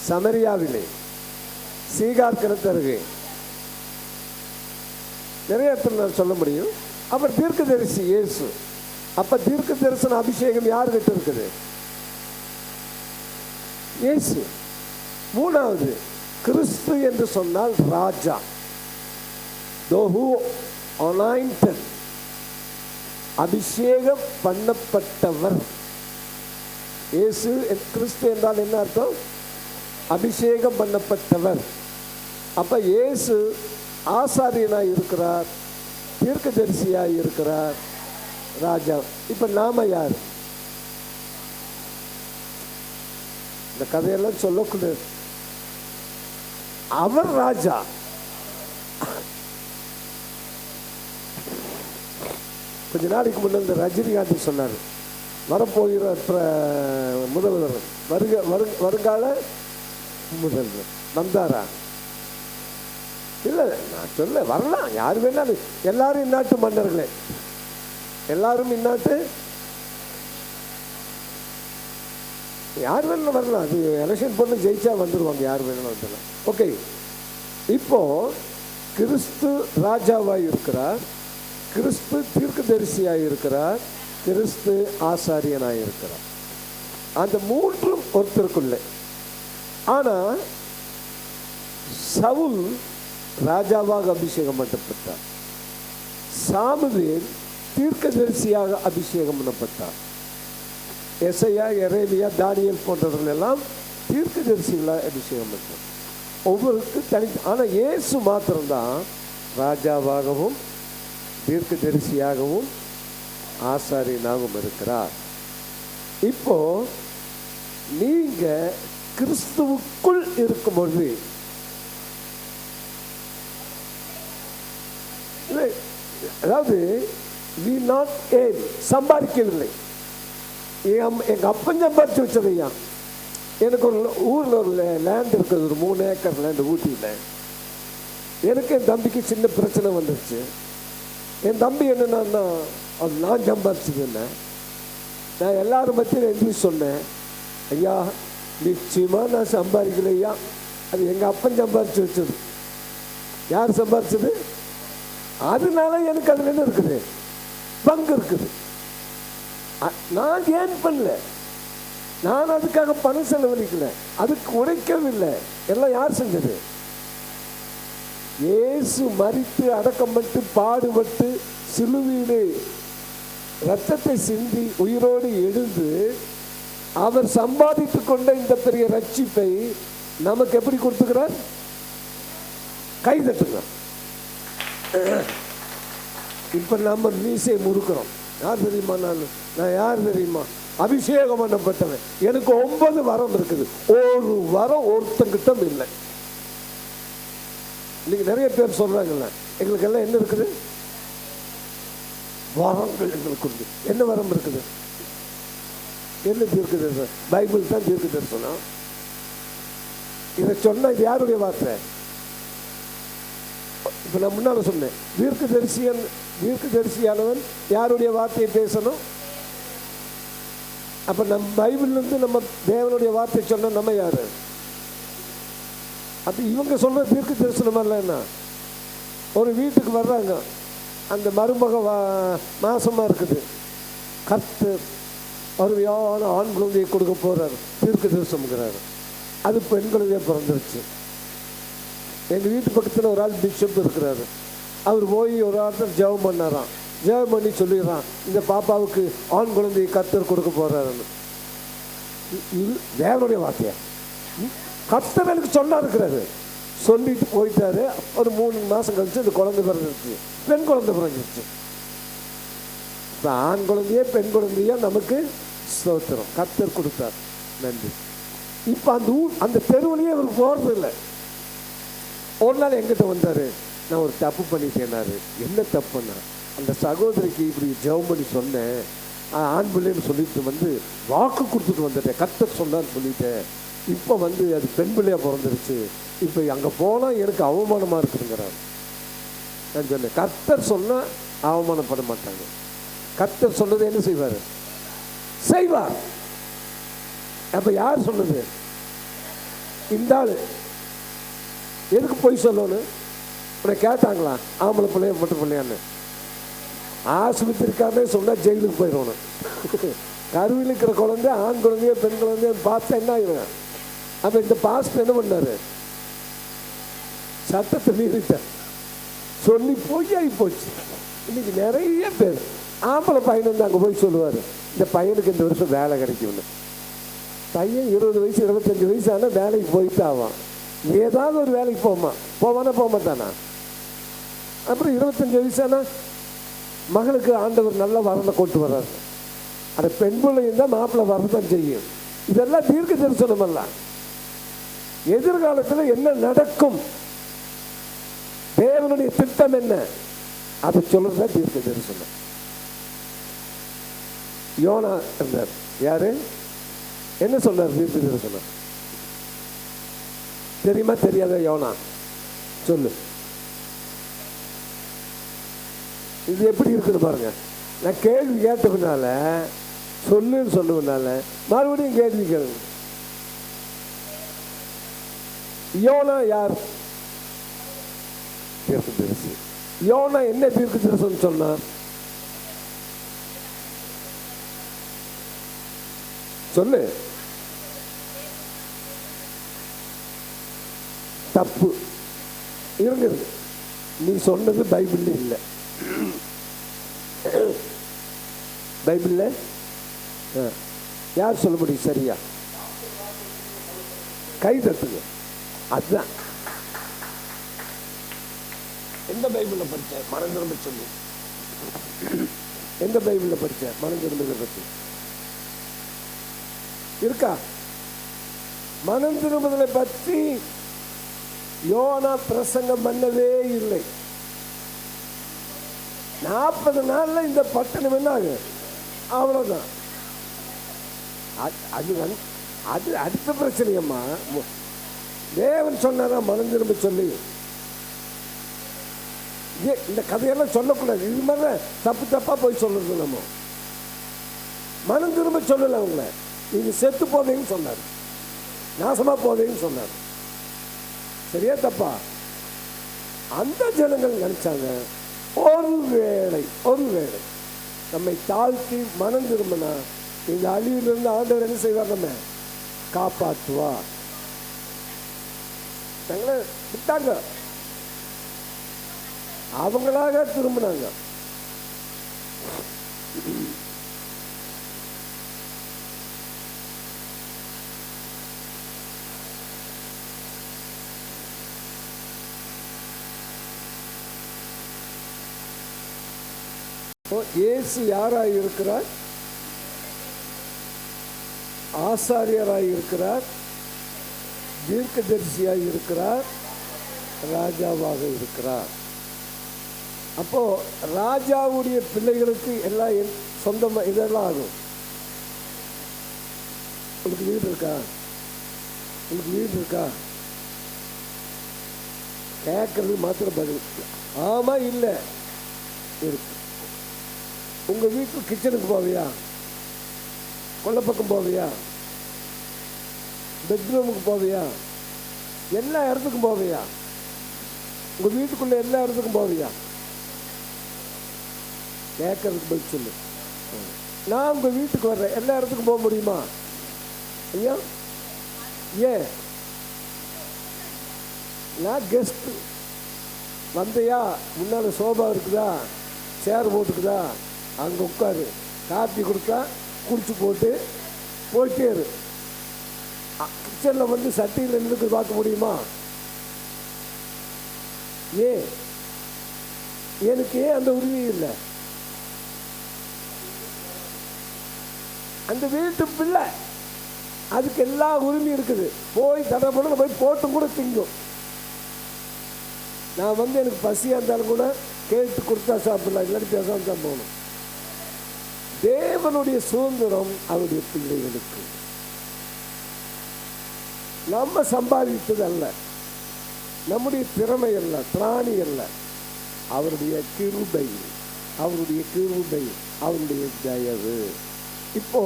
சமரியாவிலே சீகார் கிணத்தருகே நிறைய இடத்துல நான் சொல்ல முடியும். அவர் தீர்க்கதரிசி இயேசு. அப்ப தீர்க்க தரிசன அபிஷேகம் யாருக்கிட்ட இருக்குது? இயேசு. 3வது கிறிஸ்து என்று சொன்னால் ராஜா. அபிஷேகம் பண்ணப்பட்டவர். இயேசு கிறிஸ்து என்றால் என்ன அர்த்தம்? அபிஷேகம் பண்ணப்பட்டவர். அப்ப இயேசு ஆசாரியனாய் இருக்கிறார், தீர்க்கதரிசியாய் இருக்கிறார், ராஜா. இப்ப நாம யார்? இந்த கதையெல்லாம் சொல்லக்கூடாது. அவர் ராஜா. கொஞ்ச நாளைக்கு முன்ன இந்த ரஜினிகாந்த் சொன்னார், வரப்போகிற முதல்வர், வருங்கால முதல்வர் வந்தாரா? இல்லை, நான் சொல்ல வரலாம், யார் வேணாலும். எல்லாரும் இந்நாட்டு மன்னர்களே, எல்லாரும் இந்நாட்டு யார் வேணாலும் வரலாம். அது எலெக்ஷன் பண்ணி ஜெயிச்சா வந்துடுவாங்க, யார் வேணாலும் வந்துடலாம். ஓகே, இப்போ கிறிஸ்து ராஜாவாய் இருக்கிறார், கிறிஸ்து தீர்க்கதரிசியாய் இருக்கிறார், கிறிஸ்து ஆசாரியனாய் இருக்கிறார். அந்த 3ம் ஒருத்தருக்குள்ளே. ஆனால் சவுல் ராஜாவாக அபிஷேகம் பண்ணப்பட்டார், சாமுவேல் தீர்க்கதரிசியாக அபிஷேகம் பண்ணப்பட்டார், எசையா, எரேமியா, தானியேல் போன்றவர்கள் எல்லாம் தீர்க்கதரிசிகளாக அபிஷேகம் பண்ணார். ஒவ்வொருக்கு தனி. ஆனால் இயேசு மாத்திரம்தான் ராஜாவாகவும் தீர்க்கதரிசியாகவும் ஆசாரியனாகவும் இருக்கிறார். இப்போ நீங்க கிறிஸ்துவுக்குள் இருக்கும்பொழுது, அதாவது சம்பாதிக்கவில்லை, எங்க அப்பன் சம்பாதிச்சு வச்சதையா. எனக்கு ஒரு ஊரில் ஒரு லேண்ட் இருக்குது, ஒரு 3 ஏக்கர் லேண்ட் ஊட்டியில். எனக்கு என் தம்பிக்கு சின்ன பிரச்சனை வந்துருச்சு. என் தம்பி என்னன்னா, அது நான் சம்பாதிச்சது என்ன, நான் எல்லாரும் மத்தியும் எழுதி சொன்னேன், ஐயா நிச்சயமா நான் சம்பாதிக்கல ஐயா, அது எங்க அப்பன் சம்பாதிச்சு வச்சது. யார் சம்பாதிச்சது? அதனால எனக்கு அதுல என்ன இருக்குது? பங்கு இருக்குது. நான் ஏன் பண்ணல, நான் அதுக்காக பணம் செலவழிக்கல, அதுக்கு உழைக்கவில்லை. எல்லாம் யார் செஞ்சது? இயேசு மரித்து அடக்கப்பட்டு பாடுபட்டு சிலுவையிலே ரத்தத்தை சிந்தி உயிரோடு எழுந்து அவர் சம்பாதித்து கொண்ட இந்த பெரிய ரட்சிப்பை நமக்கு எப்படி கொடுத்துக்கிறார்? கை தட்டுங்க. இப்ப நம்ம மீசை முறுக்கிறோம். யார் தெரியுமா? நான் யார் தெரியுமா? அபிஷேகம் பண்ணப்பட்டவன். எனக்கு 9 வரம் இருக்குது, ஒரு வரம் ஒருத்தங்கிட்ட இல்லை. இன்னைக்கு நிறைய பேர் சொல்றாங்கல்ல, எங்களுக்கு எல்லாம் என்ன இருக்குது? வரங்கள் எங்களுக்கு உண்டு. என்ன வரம் இருக்குது? என்ன தீர்க்கதரிசனம்? பைபிள் தான் தீர்க்கதரிசனம். இதை சொன்ன இது யாருடைய வார்த்தை? இப்ப நான் முன்னால சொன்னேன், தீர்க்கதரிசியானவன் யாருடைய வார்த்தையை பேசணும்? அப்ப நம்ம பைபிள்ல இருந்து நம்ம தேவனுடைய வார்த்தை சொன்ன நம்ம யாரு? அப்ப இவங்க சொல்ற தீர்க்க தரிசனம் என்ன? ஒரு வீட்டுக்கு வர்றாங்க, அந்த மருமக மாசமா இருக்குது, கர்த்தர் அருமையான ஆண் குழந்தையை கொடுக்க போறாரு, தீர்க்க தரிசனம்ங்கிறாரு. அது பெண்களுடைய பிறந்துருச்சு. எங்க வீட்டு பக்கத்தில் ஒரு ஆள் பிஷப் இருக்கிறாரு. அவர் போய் ஒரு ஆள் ஜெபம் பண்ணாராம். ஜெபம் பண்ணி சொல்லிடுறான், இந்த பாப்பாவுக்கு ஆண் குழந்தையை கர்த்தர் கொடுக்க போறாருன்னு. இது தேவனுடைய வார்த்தையா? கர்த்தர் எனக்கு சொன்னா இருக்கிறாரு. சொல்லிட்டு போயிட்டாரு. ஒரு 3 மாசம் கழிச்சு அந்த குழந்தை பிறந்துருச்சு, பெண் குழந்தை பிறந்துருச்சு. இப்போ ஆண் குழந்தையே பெண் குழந்தையா நமக்கு ஸ்தோத்திரம், கர்த்தர் கொடுத்தார், நன்றி. இப்போ அந்த தெருவிலேயே அவர் போறது இல்லை. ஒரு நாள் எங்கிட்ட வந்தாரு, நான் ஒரு தப்பு பண்ணிட்டேனாரு. என்ன தப்புன்னா, அந்த சகோதரிக்கு இப்படி ஜெபம் பண்ணி சொன்னேன், ஆண் பிள்ளைன்னு சொல்லிட்டு வாக்கு கொடுத்துட்டு வந்துட்டேன், கர்த்தர் சொன்னான்னு சொல்லிட்டேன். இப்போ அது பெண் பிள்ளையா பிறந்துருச்சு. இப்போ அங்கே போனால் எனக்கு அவமானமாக இருக்குதுங்கிறார். நான் சொன்னேன், கர்த்தர் சொன்னால் அவமானப்பட மாட்டாங்க. கர்த்தர் சொன்னதை என்ன செய்வார்? செய்வார். அப்போ யார் சொன்னது? இந்த ஆள். எதுக்கு போய் சொல்லணும்? உன்னை கேட்டாங்களா ஆம்பளை பிள்ளைய மட்டும் பிள்ளையான்னு? ஆஸ்பத்திரிக்காரனே சொன்னால் ஜெயிலுக்கு போயிடணும். கருவில் இருக்கிற குழந்தை ஆண் குழந்தைய பெண் குழந்தைய பார்த்தா என்ன ஆகிடும்? அப்போ இந்த பாஸ்டர் என்ன பண்ணாரு? சட்டத்தை மீறிட்டார், சொல்லி பொய்யாகி போச்சு. இன்னைக்கு நிறைய பேர் ஆம்பளை பையன் அங்கே போய் சொல்லுவார், இந்த பையனுக்கு இந்த வருஷம் வேலை கிடைக்கும்னு. பையன் 20 வயசு 25 வயசு ஆனால் வேலைக்கு போயிட்டு ஆவான். ஏதாவது ஒரு வேலைக்கு போவானா போக மாட்டானா? அப்புறம் 25 வயசானா மகளுக்கு ஆண்டவர் நல்ல வரனை கொண்டு வர்றாரு. அந்த பெண் பிள்ளையும் தான் மாப்பிள்ளை வரதான் செய்யும். இதெல்லாம் தீர்க்க தரிசனம் அல்ல. எதிர்காலத்தில் என்ன நடக்கும், தேவனுடைய திட்டம் என்ன, அதை சொல்றதுதான் தீர்க்க தரிசனம். யோனா என்றார். யாரு என்ன சொன்னார்? தீர்க்க தரிசனம் தெரியுமா தெரியாத? யோனா சொல்லு. இது எப்படி இருக்குன்னு பாருங்க. நான் கேள்வி கேட்டதுனால சொல்லுன்னு சொல்லுவதுனால மறுபடியும் கேள்வி கேளுங்க. யோனா யார்? தீர்க்கதரிசி. யோனா என்ன தீர்க்க தரிசனம் சொன்னார்? சொல்லு. தப்பு. இருங்க, நீ சொன்னது பைபிள்ல இல்லை. பைபிள்ல யார் சொல்ல முடியும்? சரியா கை தட்டுங்க. அதுதான். எந்த பைபிள்ல படிச்ச? மனம் திரும்ப சொல்லு. எந்த பைபிள்ல படிச்ச மனம் திரும்பதை பற்றி இருக்கா? மனம் திரும்புதலை பற்றி யோனா பிரசங்கம் பண்ணவே இல்லை. 40 நாள்ல இந்த பட்டணம் என்ன ஆகும்? அவ்வளவுதான். அது அடுத்த பிரச்சனையம்மா. தேவன் சொன்னாரா மனம் திரும்ப சொல்லி? இந்த கதையெல்லாம் சொல்லக்கூடாது. இது மாதிரி தப்பா போய் சொல்றது. நம்ம மனம் திரும்ப சொல்லலை அவங்கள, நீங்க செத்து போவீங்கன்னு சொன்னார், நாசமா போவீங்கன்னு சொன்னார். சரியா தப்பா? அந்த ஜனங்கள் நினைச்சாங்க ஒருவேளை நம்மை தாழ்த்தி மனம் திரும்பினா இந்த அழிவிலிருந்து ஆண்டவர் என்ன செய்வார், நம்ம காப்பாற்றுவார். தங்களை விட்டாங்க, அவங்களாக திரும்பினாங்க. இயேசு யாராய் இருக்கிறார்? ஆசாரியராய் இருக்கிறார், தீர்க்கதரிசியாய் இருக்கிறார், ராஜாவாக இருக்கிறார். அப்போ ராஜாவுடைய பிள்ளைகளுக்கு எல்லாம் சொந்தமா இதெல்லாம் ஆகும். உங்களுக்கு வீடு இருக்கா? உங்களுக்கு வீடு இருக்கா? கேட்கறது மாத்திரம் பதில் ஆமா இல்லை இருக்கு. உங்க வீட்டு கிச்சனுக்கு போவியா? கொல்லை பக்கம் போவியா? பெட்ரூமுக்கு போவியா? எல்லா இடத்துக்கும் போவியா? உங்க வீட்டுக்குள்ள எல்லா இடத்துக்கும் போவியா? கேட்கறதுக்கு பதில் சொல்லு. நான் உங்க வீட்டுக்கு வர்றேன், எல்லா இடத்துக்கும் போக முடியுமா ஐயா? ஏன்? நான் கெஸ்ட் வந்தையா, முன்னால சோபா இருக்குதா, சேர் போட்டுக்குதா, அங்கே உட்காரு, காப்பி கொடுத்தா குடிச்சு போட்டு போயிட்டே இரு. கிச்சனில் வந்து சட்டியில் இருந்து பார்க்க முடியுமா? ஏன்? எனக்கு ஏன் அந்த உரிமை இல்லை? அந்த வீட்டு பிள்ளை, அதுக்கு எல்லா உரிமையும் இருக்குது. போய் தடை பண்ண போய் போட்டும் கூட திங்கும். நான் வந்து எனக்கு பசியாக இருந்தாலும் கூட கேட்டு கொடுத்தா சாப்பிடலாம், இல்லாட்டி பேசாம தான் போகணும். தேவனுடைய சுதந்திரம் அவருடைய பிள்ளைகளுக்கு. நம்ம சம்பாதித்தது அல்ல, நம்முடைய திறமை அல்ல, திராணி அல்ல, அவருடைய கிருபை, அவருடைய கிருபை, அவருடைய தயவு. இப்போ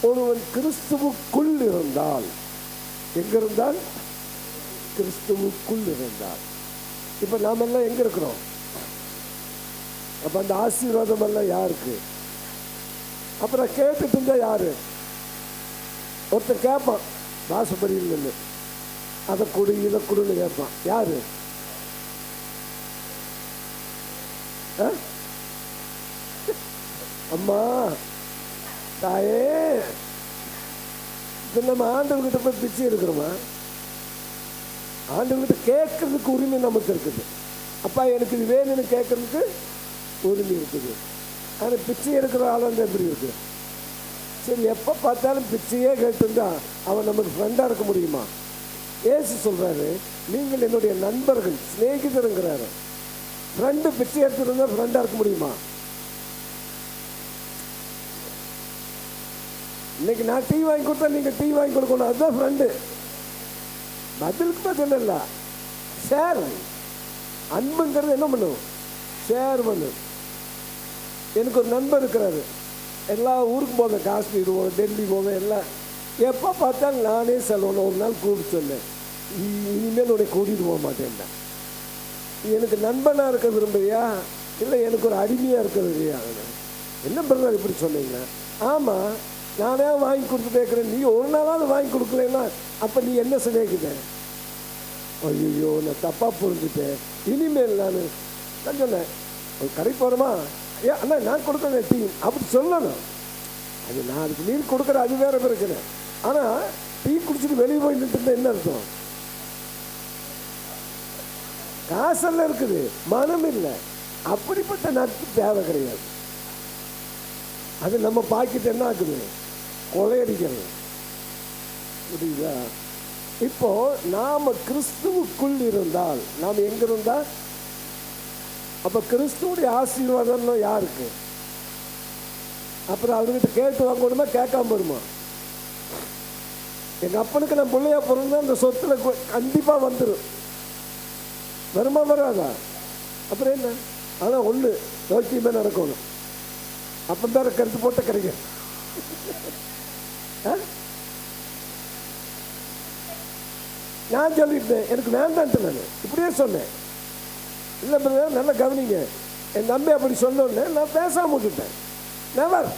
ஒருவன் கிறிஸ்துவுக்குள் இருந்தால், எங்க இருந்தால்? கிறிஸ்துவுக்குள் இருந்தால். இப்ப நாம எல்லாம் எங்க இருக்கிறோம்? அப்ப அந்த ஆசீர்வாதம் எல்லாம் யாருக்கு? அப்புறம் கேட்டுட்டு இருந்தா யாரு? ஒருத்தர் கேட்பான் வாசப்படியில் நின்று, அதை கொடு இதை கொடுன்னு கேட்பான். யாரு? அம்மா தாயே. இப்ப நம்ம ஆண்டவர்கிட்ட போய் பிச்சை இருக்கிறோமா? ஆண்டவர்கிட்ட கேட்கறதுக்கு உரிமை நமக்கு இருக்குது. அப்பா எனக்கு இது வேணும்னு கேட்கறதுக்கு உரிமை இருக்குது. ஆனால் பிச்சை எடுக்கிற ஆளுங்க எப்படி இருக்கு? சரி, எப்போ பார்த்தாலும் பிச்சையே கேட்டுருந்தா அவன் நமக்கு ஃப்ரெண்டாக இருக்க முடியுமா? ஏசு சொல்றாரு, நீங்கள் என்னுடைய நண்பர்கள், சிநேகிதருங்கிறாரு. ஃப்ரெண்டு பிச்சை எடுத்துருந்தா ஃப்ரெண்டாக இருக்க முடியுமா? இன்னைக்கு நான் டீ வாங்கி கொடுத்தா நீங்கள் டீ வாங்கி கொடுக்கணும், அதுதான் ஃப்ரெண்டு. பதிலுக்கு பதில் இல்லை, ஷேர். அன்புங்கிறது என்ன பண்ணும்? ஷேர் பண்ணும். எனக்கு ஒரு நண்பர் இருக்கிறாரு, எல்லா ஊருக்கு போவேன், காஷ்மீர் போவேன், டெல்லி போவேன், எல்லாம் எப்போ பார்த்தாலும் நானே செலவணும். ஒரு நாள் கூப்பிட்டு சொன்னேன், இனிமேல் உடைய கூட்டிகிட்டு போக மாட்டேன்டா. எனக்கு நண்பனாக இருக்க விரும்புறியா இல்லை எனக்கு ஒரு அடிமையாக இருக்க விரும்பியா? என்ன பிரதர் இப்படி சொன்னீங்க? ஆமாம், நானே வாங்கி கொடுத்துட்டே இருக்கிறேன், நீ ஒரு நாளாவது வாங்கி கொடுக்கலன்னா அப்போ நீ என்ன சிநேகித? ஐயோ, நான் தப்பாக புரிஞ்சுட்டேன். இனிமேல் நான் சொன்னேன், ஒரு கடை போகிறோமா, ஏன் அண்ணா நான் கொடுக்குறேன் டீ அப்படி சொல்லணும். அது நான் அதுக்கு நீர் கொடுக்குற அது வேற பிரச்சனை. ஆனால் டீ குடிச்சிட்டு வெளியே போய் நின்றுட்டு என்ன அர்த்தம்? காசெல்லாம் இருக்குது, மனம் இல்லை. அப்படிப்பட்ட நட்பு தேவை கிடையாது. அது நம்ம பாக்கெட் என்ன ஆக்குது? கொள்ளையடிக்கிறது. புரியுதா? இப்போ நாம கிறிஸ்துவுக்குள் இருந்தால், நாம் எங்க இருந்தா அப்ப கிறிஸ்துவுடைய ஆசீர்வாதம் யாருக்கு? அப்புறம் அவர்கிட்ட கேட்டு வாங்கணுமா, கேட்காம வருமா? எங்க அப்பனுக்கு நான் பிள்ளையா பிறந்தா அந்த சொத்துல கண்டிப்பா வந்துடும். வருமா வராதா? அப்புறம் என்ன? ஆனா ஒண்ணு யோசிச்சுமே நடக்கணும். அப்பந்தான் கருத்து போட்ட கிடைக்கும். நான் சொல்லிட்டேன், எனக்கு வேண்டான்ட்டு நான் இப்படியே சொன்னேன். இல்லை பிரதர், நல்லா கவனிங்க, என் தம்பி அப்படி சொன்னோடனே நான் பேசாம விட்டுட்டேன். நெவர்.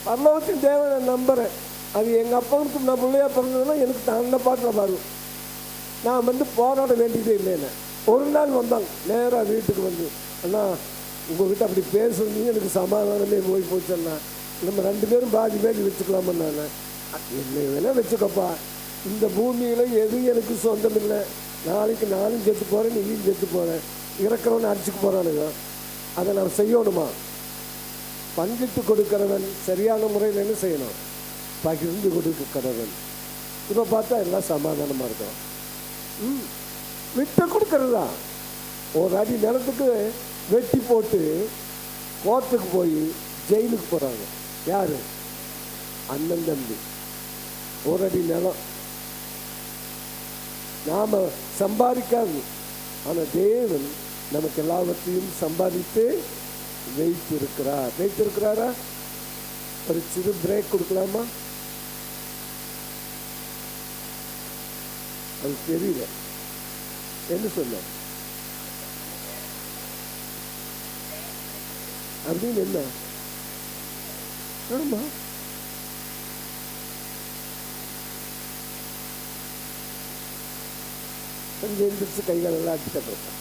பரலோகத்தின் தேவனை நம்புகிறேன். அது எங்கள் அப்பாவுக்கு நான் பிள்ளையா பிறந்ததுன்னா எனக்கு அந்த பாட்டில் வரும். நான் வந்து போராட வேண்டியதே இல்லைன்னு. ஒரு நாள் வந்தாங்க நேராக வீட்டுக்கு வந்து, அண்ணா உங்கள்கிட்ட அப்படி பேசுனீங்க எனக்கு சமாதானமே போய் போச்சண்ணா, நம்ம 2 பேரும் பாதி பேர் வச்சுக்கலாமண்ணா. என்ன வேணால் வச்சுக்கப்பா, இந்த பூமியில் எதுவும் எனக்கு சொந்தம் இல்லை. நாளைக்கு நானும் செத்து போகிறேன், நீயும் செத்து போகிறேன், இறக்குறவனை அடிச்சுக்க போகிறானுங்க. அதை நான் செய்யணுமா? பங்கிட்டு கொடுக்கிறவன் சரியான முறையில் என்ன செய்யணும்? பகிர்ந்து கொடுக்கிறவன். இப்போ பார்த்தா எல்லாம் சமாதானமாக இருக்கும். விட்டு கொடுக்கறதா. ஒரு அடி நிலத்துக்கு வெட்டி போட்டு கோர்ட்டுக்கு போய் ஜெயிலுக்கு போகிறாங்க. யார்? அண்ணன் தம்பி. ஒரு அடி நிலம் நாம் சம்பாதிக்காது, ஆனால் தேவன் நமக்கு எல்லாவற்றையும் சம்பாதித்து வைத்திருக்கிறாரா? ஒரு சிறு பிரேக் கொடுக்கலாமா? அது தெரியல. என்ன சொல்ல அப்படின்னு என்ன? ஆமா, கொஞ்சம் எந்திரிச்சு கைகள் எல்லாம் அடிச்சு கட்டுறோம்.